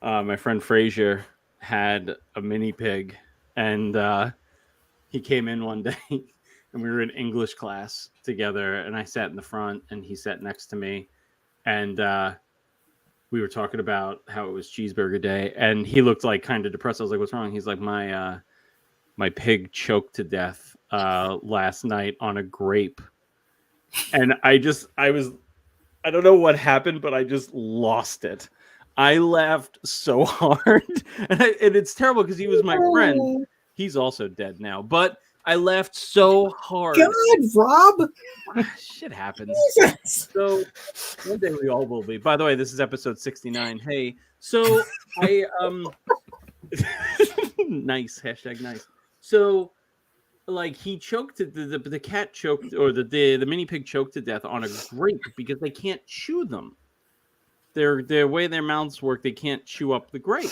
my friend Frazier had a mini pig, and he came in one day, and we were in English class together, and I sat in the front, and he sat next to me, and we were talking about how it was cheeseburger day, and he looked like kind of depressed. I was like, "What's wrong?" He's like, my pig choked to death last night on a grape." And I don't know what happened, but I just lost it. I laughed so hard. And it's terrible because he was my friend. He's also dead now, but I laughed so hard. God, Rob. Shit happens. Jesus. So one day we all will be. By the way, this is episode 69. Hey, so I nice, hashtag nice. So like he choked the cat choked, or the mini pig choked to death on a grape because they can't chew them. The way their mouths work, they can't chew up the grape.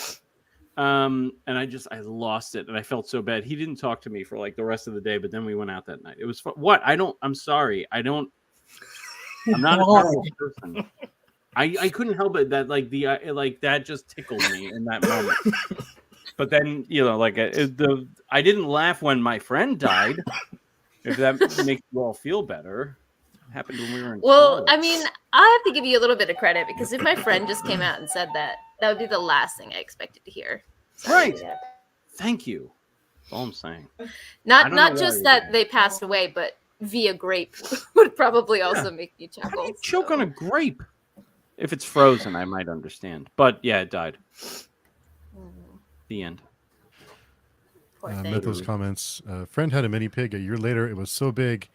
And I lost it, and I felt so bad. He didn't talk to me for like the rest of the day, but then we went out that night. It was fun. I'm sorry. I'm not a terrible person. I couldn't help it that like that just tickled me in that moment. But then, I didn't laugh when my friend died. If that makes you all feel better. It happened when we were in Well, college. I mean, I have to give you a little bit of credit because if my friend just came out and said that, that would be the last thing I expected to hear. Right. Thank you. That's all I'm saying. I Not don't know why just you that did. they passed away, but via grape would probably also make you How do chuckle. you choke so. on a grape? If it's frozen, I might understand. But yeah, it died. The end. Poor Met those thing. comments. Friend had a mini pig. A year later, it was so big,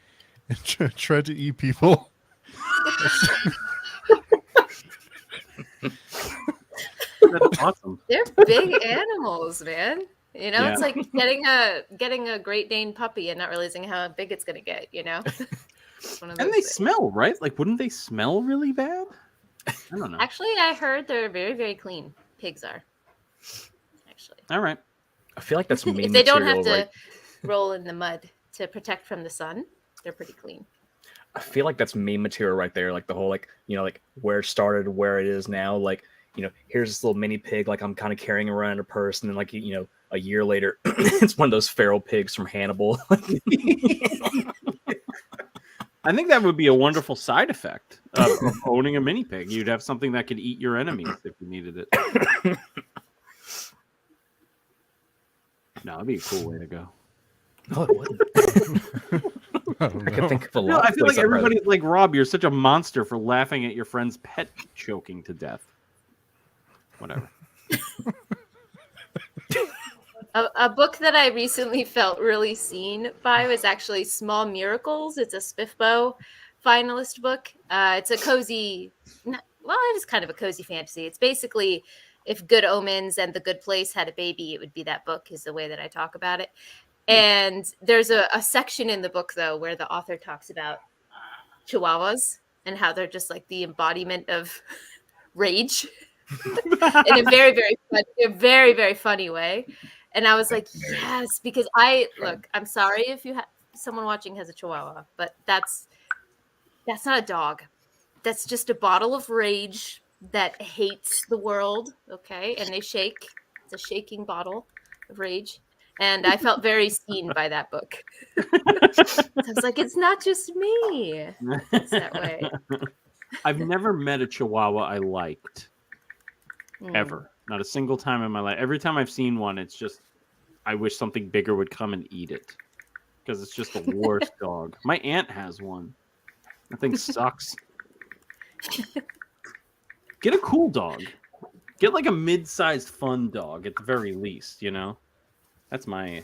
it tried to eat people. That's awesome. They're big animals, man. You know, Yeah. it's like getting a Great Dane puppy and not realizing how big it's gonna get. You know, It's one of And those they things. smell, right? Like, wouldn't they smell really bad? I don't know. Actually, I heard they're very, very clean. Pigs are. Actually, All right. I feel like that's meme if they don't have material, to right? roll in the mud to protect from the sun, they're pretty clean. I feel like that's meme material right there. Like the whole, like, like where it started, where it is now. Like, here's this little mini pig, like I'm kind of carrying around a purse, and then like, a year later, it's one of those feral pigs from Hannibal. I think that would be a wonderful side effect of owning a mini pig. You'd have something that could eat your enemies if you needed it. No, that'd be a cool way to go. No, it wouldn't. I don't I can know. think of a No, lot. I of feel like places I'd rather- everybody's like, Rob, you're such a monster for laughing at your friend's pet choking to death. Whatever. A book that I recently felt really seen by was actually Small Miracles. It's a Spiffbo finalist book. It's a cozy, it is kind of a cozy fantasy. It's basically if Good Omens and The Good Place had a baby, it would be that book, is the way that I talk about it. And there's a section in the book, though, where the author talks about chihuahuas and how they're just like the embodiment of rage in a very, very, very funny way. And I was like, yes, because I'm sorry if someone watching has a chihuahua, but that's not a dog. That's just a bottle of rage that hates the world. Okay. And they shake. It's a shaking bottle of rage. And I felt very seen by that book. I was like, it's not just me. It's that way. I've never met a chihuahua I liked. Mm. Ever. Not a single time in my life. Every time I've seen one, it's just, I wish something bigger would come and eat it. Because it's just the worst dog. My aunt has one. That thing sucks. Get a cool dog. Get like a mid-sized fun dog at the very least, That's my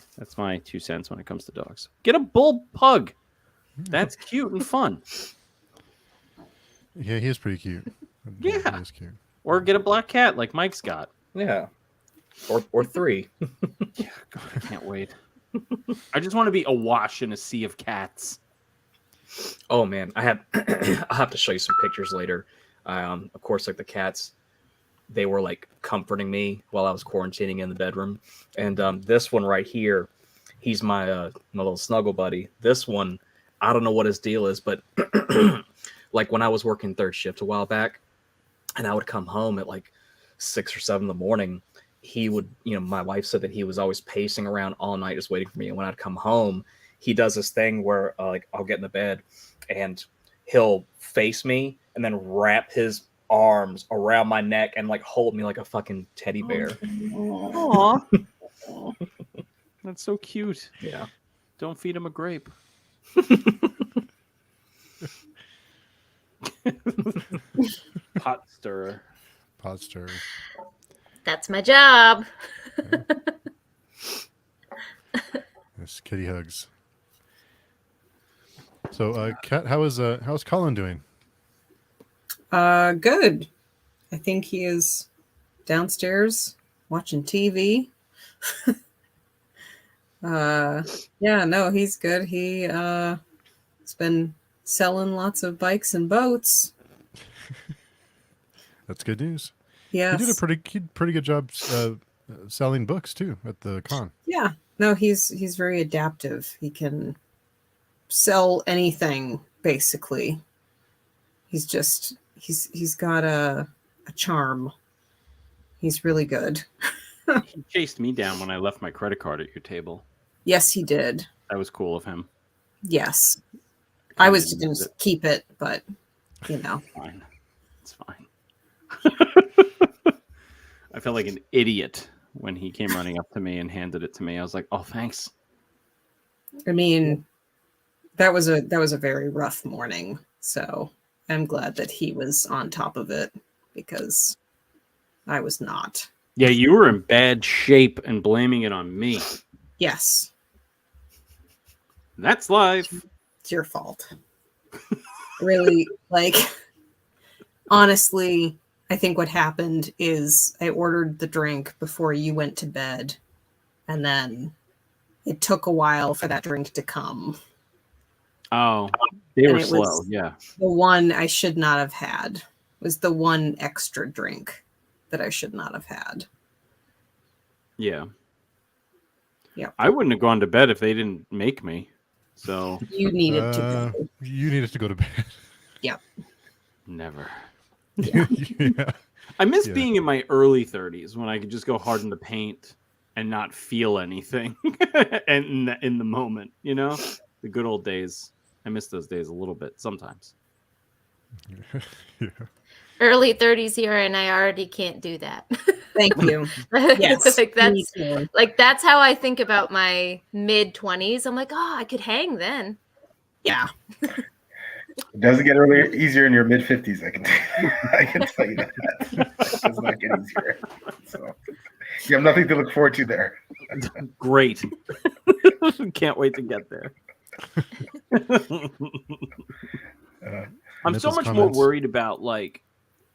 2 cents when it comes to dogs. Get a bull pug. That's cute and fun. Yeah, he is pretty cute. Yeah. He is cute. Or get a black cat like Mike's got. Yeah. Or 3. Yeah, God, I can't wait. I just want to be awash in a sea of cats. Oh man, I have I'll have to show you some pictures later. Of course, like the cats, they were like comforting me while I was quarantining in the bedroom. And this one right here, he's my little snuggle buddy. This one, I don't know what his deal is, but like when I was working third shift a while back, and I would come home at like 6 or 7 in the morning, he would, my wife said that he was always pacing around all night just waiting for me. And when I'd come home, he does this thing where like I'll get in the bed and he'll face me and then wrap his arms around my neck and like hold me like a fucking teddy bear. Aw. That's so cute. Yeah. Don't feed him a grape. Pot stirrer. Pot stirrer. That's my job. Yes, kitty hugs. So, Kat, how's Colin doing? Good. I think he is downstairs watching TV. Yeah, no, he's good. He's been selling lots of bikes and boats. That's good news. Yes. He did a pretty good job selling books too at the con. Yeah. No, he's very adaptive. He can sell anything basically. He's got a charm. He's really good. He chased me down when I left my credit card at your table. Yes, he did. That was cool of him. Yes. I was going to keep it, but Fine. It's fine. I felt like an idiot when he came running up to me and handed it to me. I was like, "Oh, thanks." I mean, that was a very rough morning. So I'm glad that he was on top of it because I was not. Yeah, you were in bad shape and blaming it on me. Yes. That's life. It's your fault. Really, like, honestly, I think what happened is I ordered the drink before you went to bed, and then it took a while for that drink to come. Oh, they were it slow. was Yeah. The one I should not have had was the one extra drink that I should not have had. Yeah. Yeah. I wouldn't have gone to bed if they didn't make me. So You needed to go. You needed to go to bed. Yep. never. Yeah. I miss being in my early 30s when I could just go hard in the paint and not feel anything and in the moment, the good old days. I miss those days a little bit sometimes. Yeah. Early 30s here, and I already can't do that. Thank you. Yes. that's how I think about my mid 20s. I'm like, oh, I could hang then. Yeah. It doesn't get really easier in your mid 50s. I can tell you that. It does not get easier. So you have nothing to look forward to there. Great. Can't wait to get there. I'm so much more worried about like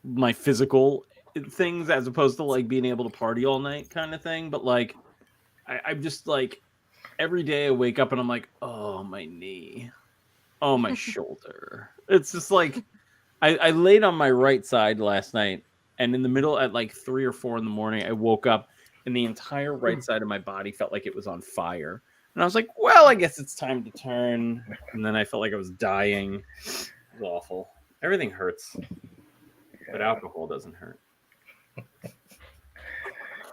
my physical things as opposed to like being able to party all night kind of thing. But like, I'm just like every day I wake up and I'm like, oh, my knee, oh, my shoulder. It's just like I laid on my right side last night, and in the middle at like 3 or 4 in the morning, I woke up and the entire right side of my body felt like it was on fire. And I was like, well, I guess it's time to turn. And then I felt like I was dying. It was awful. Everything hurts. But alcohol doesn't hurt.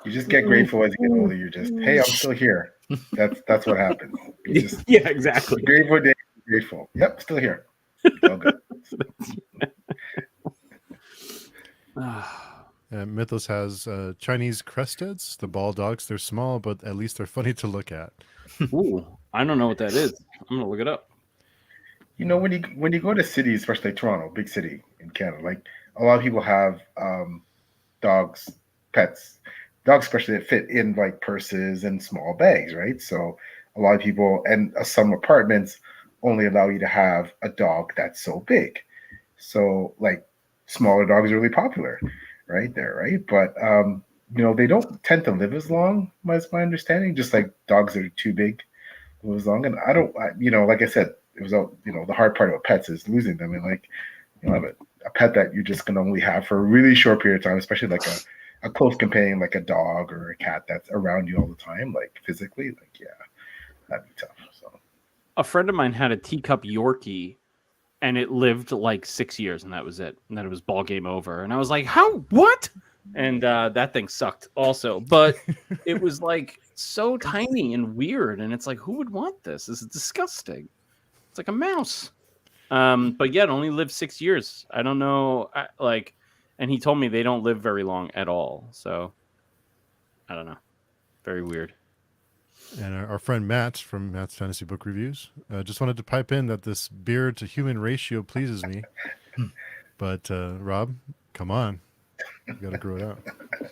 You just get grateful as you get older. You're just, hey, I'm still here. That's what happens. You just, yeah, exactly. Grateful day, grateful. Yep, still here. It's all good. Mythos has Chinese cresteds, the ball dogs. They're small, but at least they're funny to look at. Ooh, I don't know what that is. I'm gonna look it up. When you go to cities, especially like Toronto, big city in Canada, like a lot of people have dogs, pets, dogs especially that fit in like purses and small bags, right? So a lot of people and some apartments only allow you to have a dog that's so big. So like smaller dogs are really popular, right there, right? But they don't tend to live as long, as my understanding. Just like dogs that are too big live as long. And like I said, it was the hard part about pets is losing them, and like have a pet that you're just gonna only have for a really short period of time, especially like a close companion like a dog or a cat that's around you all the time, like physically, like that'd be tough. So A friend of mine had a teacup Yorkie, and it lived like 6 years, and that was it. And then it was ball game over. And I was like, "How? What?" And that thing sucked also, but it was like so tiny and weird, and it's like, who would want this? This is disgusting. It's like a mouse. But yeah, it only lived 6 years. I don't know, and he told me they don't live very long at all. So I don't know. Very weird. And our friend Matt from Matt's Fantasy Book Reviews just wanted to pipe in that this beard to human ratio pleases me. But Rob, come on. You got to grow it out.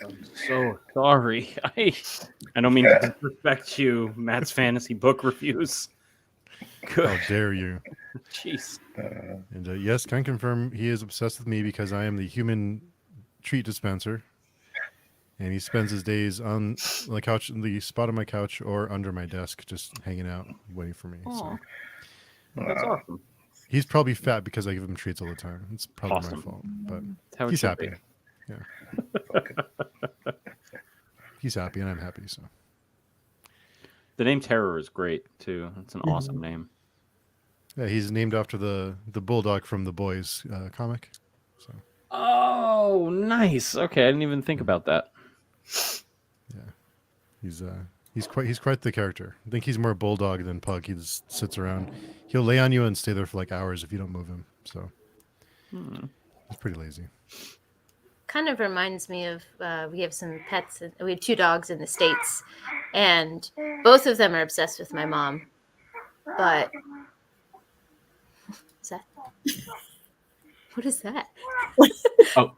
I'm so sorry. I don't mean to disrespect you, Matt's Fantasy Book Reviews. Good. How dare you? Jeez. And yes, can confirm he is obsessed with me because I am the human treat dispenser. And he spends his days on the couch, the spot on my couch, or under my desk, just hanging out, waiting for me. So. That's awesome. He's probably fat because I give him treats all the time. It's probably Awesome. my fault, but How it he's should happy. be. Yeah. He's happy, and I'm happy. So The name Terror is great too. It's an awesome name. yeah, he's named after the bulldog from the Boys comic. So Oh, nice. Okay, I didn't even think about that. yeah, he's quite the character. I think he's more bulldog than pug. He just sits around. He'll lay on you and stay there for like hours if you don't move him. So he's pretty lazy. Kind of reminds me of we have some pets. We have 2 dogs in the States, and both of them are obsessed with my mom. But is that what is that? Oh,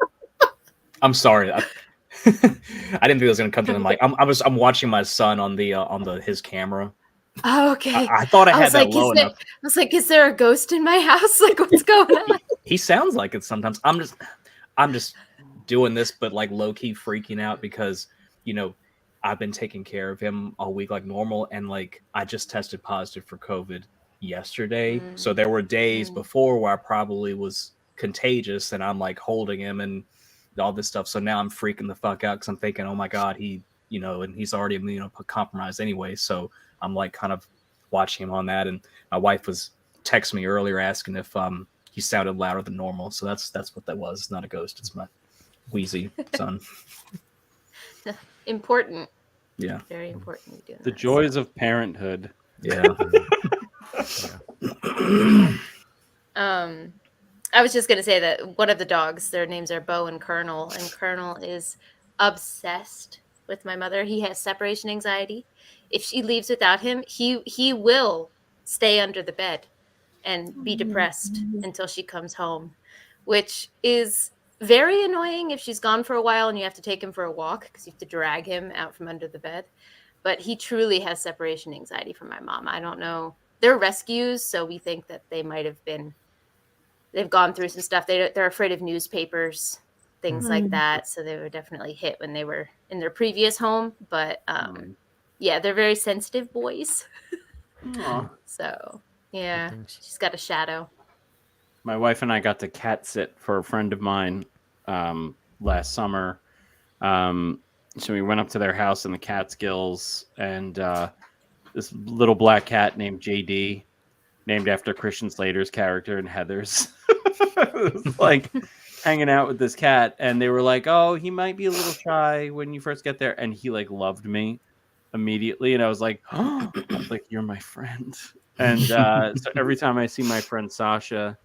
I'm sorry. I didn't think it was going to come to the mic. I'm watching my son on his camera. Oh, okay. I thought I had was that like, low enough. I was like, is there a ghost in my house? Like, what's going on? He sounds like it sometimes. I'm just doing this, but like low key freaking out because I've been taking care of him all week like normal, and like I just tested positive for COVID yesterday. So there were days before where I probably was contagious, and I'm like holding him and all this stuff. So now I'm freaking the fuck out because I'm thinking, oh my god, he and he's already compromised anyway. So I'm like kind of watching him on that. And my wife was texting me earlier asking if he sounded louder than normal. So that's what that was. It's not a ghost. It's my wheezy son. Important. Yeah. Very important. Doing The that. joys of parenthood. Yeah. I was just going to say that one of the dogs, their names are Bo and Colonel is obsessed with my mother. He has separation anxiety. If she leaves without him, he will stay under the bed and be depressed until she comes home, which is very annoying if she's gone for a while and you have to take him for a walk because you have to drag him out from under the bed. But he truly has separation anxiety from my mom. I don't know. They're rescues, so we think that they might have been. They've gone through some stuff. They're afraid of newspapers, things like that. So they were definitely hit when they were in their previous home. But yeah, they're very sensitive boys. So yeah, she's got a shadow. My wife and I got to cat sit for a friend of mine last summer. So we went up to their house in the Catskills, and this little black cat named JD, named after Christian Slater's character in Heathers, was like hanging out with this cat, and they were like, "Oh, he might be a little shy when you first get there," and he like loved me immediately, and I was like, "Oh, like you're my friend." And so every time I see my friend Sasha,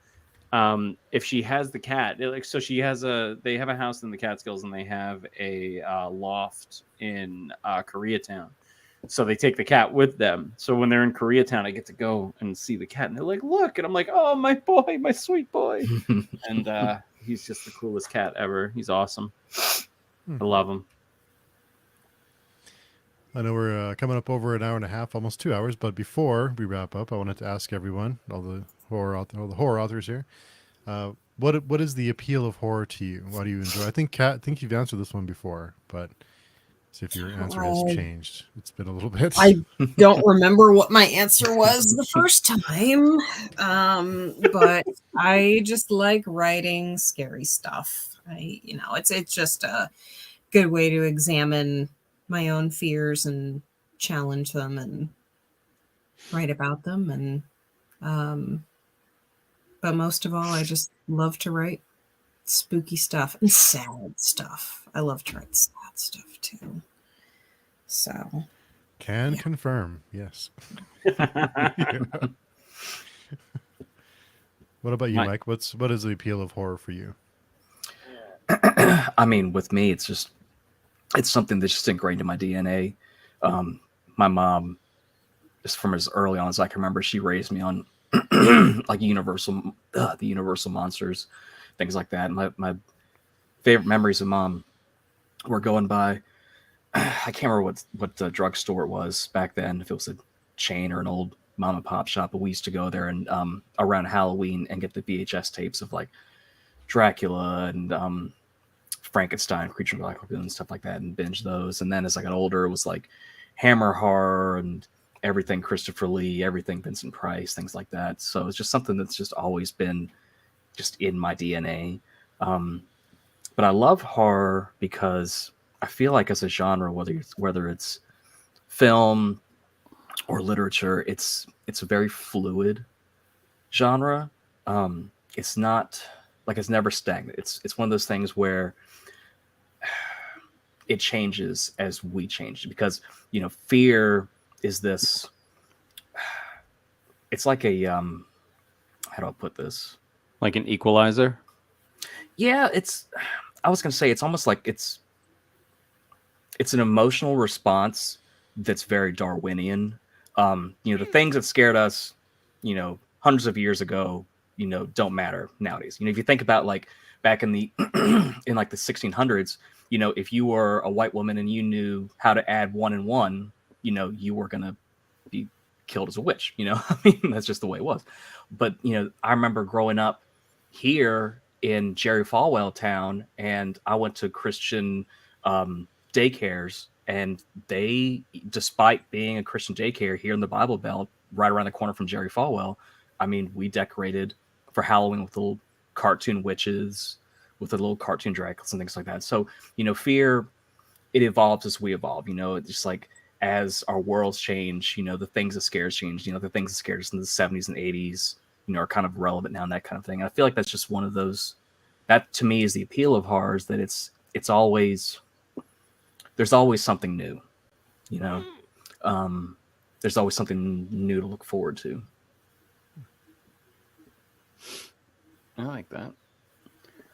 if she has the cat, they have a house in the Catskills, and they have a loft in Koreatown. So they take the cat with them. So when they're in Koreatown, I get to go and see the cat, and they're like, "Look!" And I'm like, "Oh, my boy, my sweet boy!" And he's just the coolest cat ever. He's awesome. I love him. I know we're coming up over an hour and a half, almost 2 hours. But before we wrap up, I wanted to ask everyone, all the horror authors here, what is the appeal of horror to you? What do you enjoy? I think Kat, you've answered this one before, but See if your answer has changed. It's been a little bit. I don't remember what my answer was the first time, but I just like writing scary stuff. It's just a good way to examine my own fears and challenge them and write about them. And but most of all, I just love to write spooky stuff and sad stuff. I love to write sad stuff too. So Can confirm, yes. What about you, Mike? What is the appeal of horror for you? I mean, with me, it's something that's just ingrained in my DNA. My mom, just from as early on as I can remember, she raised me on like the Universal monsters, things like that. My favorite memories of Mom were going by. I can't remember what the drugstore it was back then, if it was a chain or an old mom and pop shop, but we used to go there and around Halloween and get the VHS tapes of like Dracula and Frankenstein, Creature of Black Lagoon, stuff like that, and binge those. And then as I got older, it was like Hammer horror and everything Christopher Lee, everything Vincent Price, things like that. So it's just something that's just always been just in my DNA. But I love horror because I feel like as a genre, whether it's film or literature, it's a very fluid genre. It's not like it's never stagnant. It's one of those things where it changes as we change, because fear is this. It's like a how do I put this? Like an equalizer. Yeah, I was gonna say it's almost like it's an emotional response that's very Darwinian. The things that scared us, hundreds of years ago, don't matter nowadays. If you think about like back in the in like the 1600s, if you were a white woman and you knew how to add 1 and 1, you were gonna be killed as a witch. I mean, that's just the way it was. But I remember growing up here in Jerry Falwell town, and I went to Christian daycares, and they, despite being a Christian daycare here in the Bible Belt, right around the corner from Jerry Falwell, I mean, we decorated for Halloween with little cartoon witches, with the little cartoon Draculas and things like that. So, fear, it evolves as we evolve. It's just like as our worlds change, the things that scares change. The things that scared us in the 70s and 80s, are kind of relevant now and that kind of thing. And I feel like that's just one of those, that to me is the appeal of horrors, that it's always, there's always something new, there's always something new to look forward to. I like that.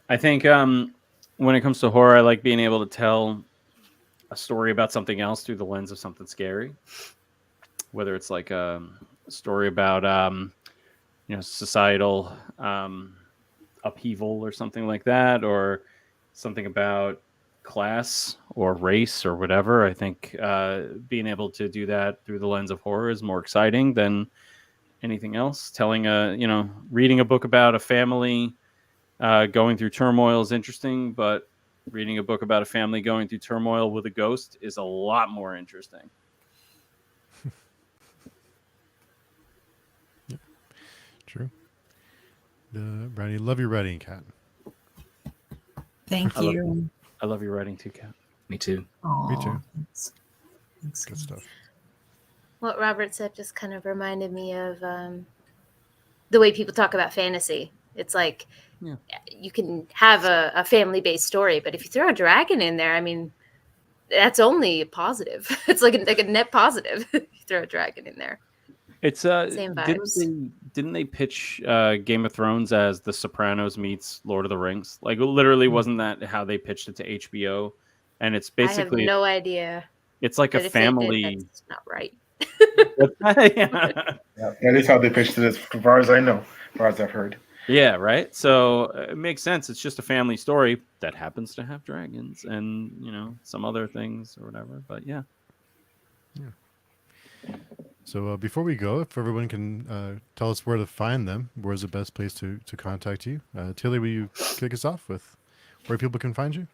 I think when it comes to horror, I like being able to tell a story about something else through the lens of something scary, whether it's like a story about societal upheaval or something like that, or something about class or race or whatever. I think being able to do that through the lens of horror is more exciting than anything else. Reading a book about a family going through turmoil is interesting, but reading a book about a family going through turmoil with a ghost is a lot more interesting. Yeah, true. Brownie, love your writing, Kat. Thank you. I love your writing too, Kat. Me too. Aww, Me too. Thanks, Good stuff. What Robert said just kind of reminded me of the way people talk about fantasy. It's like you can have a family-based story, but if you throw a dragon in there, I mean, that's only positive. It's like a net positive if you throw a dragon in there. It's Same vibes. Didn't they pitch Game of Thrones as The Sopranos meets Lord of the Rings? Like, literally, wasn't that how they pitched it to HBO? And it's basically, I have no idea. It's like But a if they did, family. that's not right. Yeah, that is how they pitched it, as far as I know, as far as I've heard. Yeah, right. So it makes sense. It's just a family story that happens to have dragons and some other things or whatever. But yeah. So before we go, if everyone can tell us where to find them, where's the best place to contact you? Tilly, will you kick us off with where people can find you?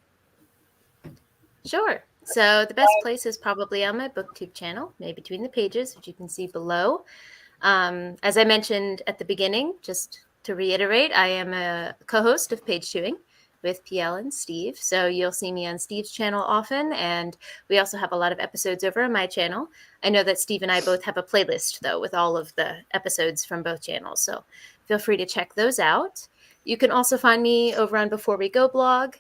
Sure. So the best place is probably on my booktube channel, May Between the Pages, which you can see below. As I mentioned at the beginning, just to reiterate, I am a co-host of Page Chewing with PL and Steve. So you'll see me on Steve's channel often, and we also have a lot of episodes over on my channel. I know that Steve and I both have a playlist, though, with all of the episodes from both channels. So feel free to check those out. You can also find me over on Before We Go blog,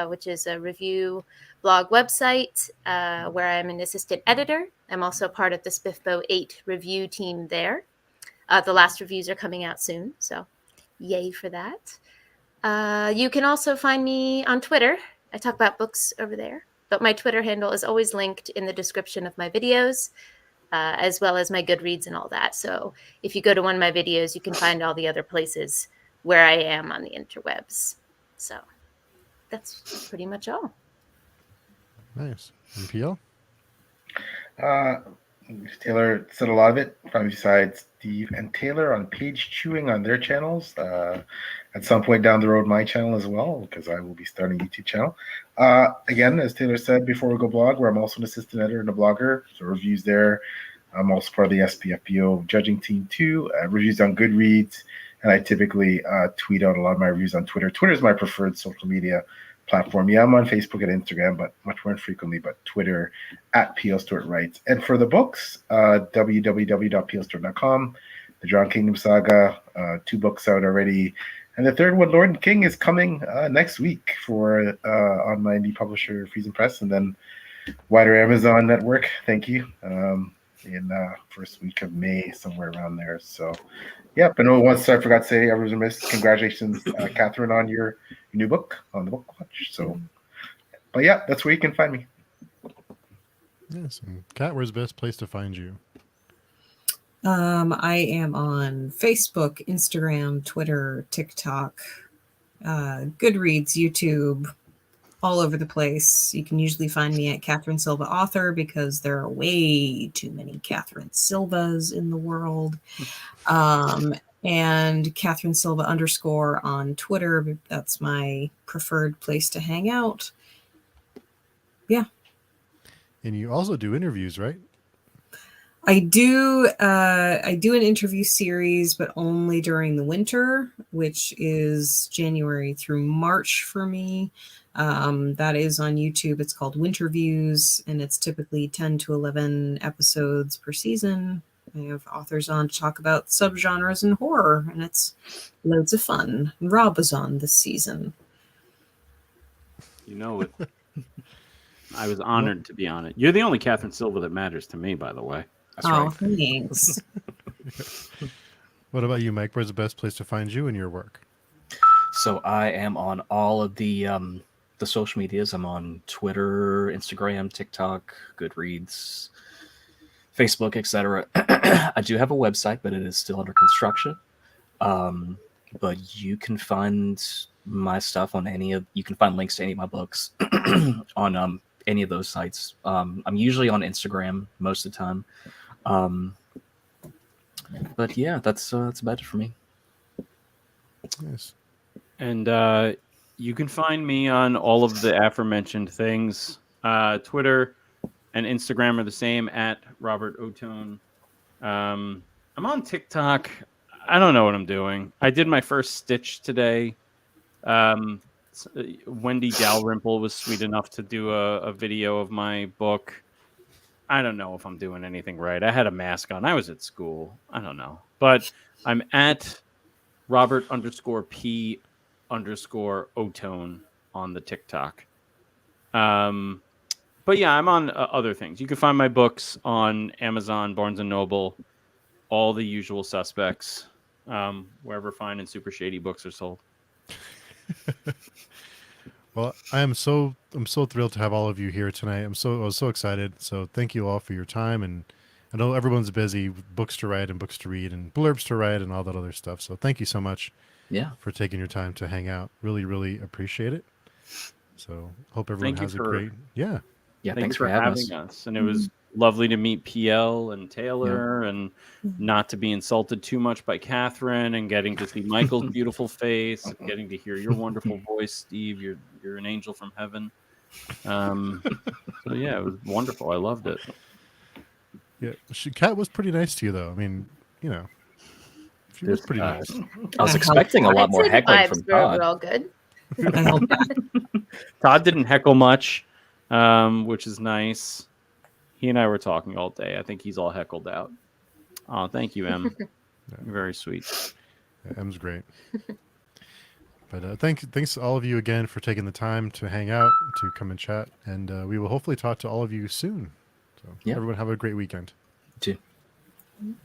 which is a review blog website where I'm an assistant editor. I'm also part of the Spiffbo 8 review team there. The last reviews are coming out soon, so yay for that. You can also find me on Twitter. I talk about books over there, but my Twitter handle is always linked in the description of my videos, as well as my Goodreads and all that. So if you go to one of my videos, you can find all the other places where I am on the interwebs. So that's pretty much all. Nice. And PL? Taylor said a lot of it. Probably besides Steve and Taylor on Page Chewing on their channels. At some point down the road, my channel as well, because I will be starting a YouTube channel. Again, as Taylor said, Before We Go blog, where I'm also an assistant editor and a blogger, so reviews there. I'm also part of the SPFBO judging team too. Reviews on Goodreads, and I typically tweet out a lot of my reviews on Twitter. Twitter is my preferred social media platform. Yeah, I'm on Facebook and Instagram, but much more infrequently, but Twitter at PL Stewart Writes. And for the books, www.plstewart.com, The Drowned Kingdom Saga, 2 books out already. And the third one, Lord and King, is coming next week for on my indie publisher, Friesen Press, and then wider Amazon network. Thank you. In first week of May, somewhere around there. So, yeah. But once I forgot to say, I was remiss. Congratulations, Katherine, on your new book on the Book Watch. So, but yeah, that's where you can find me. Yes. And Kat, where's the best place to find you? I am on Facebook, Instagram, Twitter, TikTok, Goodreads, YouTube, all over the place. You can usually find me at Katherine Silva Author because there are way too many Katherine Silvas in the world. And Katherine Silva _ on Twitter. That's my preferred place to hang out. Yeah. And you also do interviews, right? I do an interview series, but only during the winter, which is January through March for me. That is on YouTube. It's called Winter Views, and it's typically 10 to 11 episodes per season. I have authors on to talk about subgenres in horror, and it's loads of fun. Rob was on this season. You know it. I was honored to be on it. You're the only Katherine Silva that matters to me, by the way. That's Oh, right. thanks. What about you, Mike? Where's the best place to find you and your work? So I am on all of the social medias. I'm on Twitter, Instagram, TikTok, Goodreads, Facebook, etc. I do have a website, but it is still under construction. But you can find my stuff on you can find links to any of my books on any of those sites. I'm usually on Instagram most of the time. But yeah, that's about it for me. Yes. And you can find me on all of the aforementioned things. Twitter and Instagram are the same at Robert Ottone. I'm on TikTok. I don't know what I'm doing. I did my first stitch today. Wendy Dalrymple was sweet enough to do a video of my book. I don't know if I'm doing anything right. I had a mask on. I was at school. I don't know. But I'm at Robert_P_Ottone on the TikTok. But yeah, I'm on other things. You can find my books on Amazon, Barnes & Noble, all the usual suspects, wherever fine and super shady books are sold. Well, I'm so thrilled to have all of you here tonight. I was so excited. So thank you all for your time. And I know everyone's busy with books to write and books to read and blurbs to write and all that other stuff. So thank you so much for taking your time to hang out. Really, really appreciate it. So hope everyone has a great Thanks for having us. And it was lovely to meet PL and Taylor and not to be insulted too much by Katherine and getting to see Michael's beautiful face, getting to hear your wonderful voice, Steve. You're an angel from heaven. So yeah, it was wonderful. I loved it. Yeah, Kat was pretty nice to you, though. I mean, you know, she was pretty nice. I was expecting a lot more I'd say the heckling vibes from were Todd. all good. I held back. Todd didn't heckle much, which is nice. He and I were talking all day. I think he's all heckled out. Oh, thank you, Em. You're very sweet. Yeah, M's great. But thanks all of you again for taking the time to hang out, to come and chat, and we will hopefully talk to all of you soon. So Yeah. everyone have a great weekend. You too.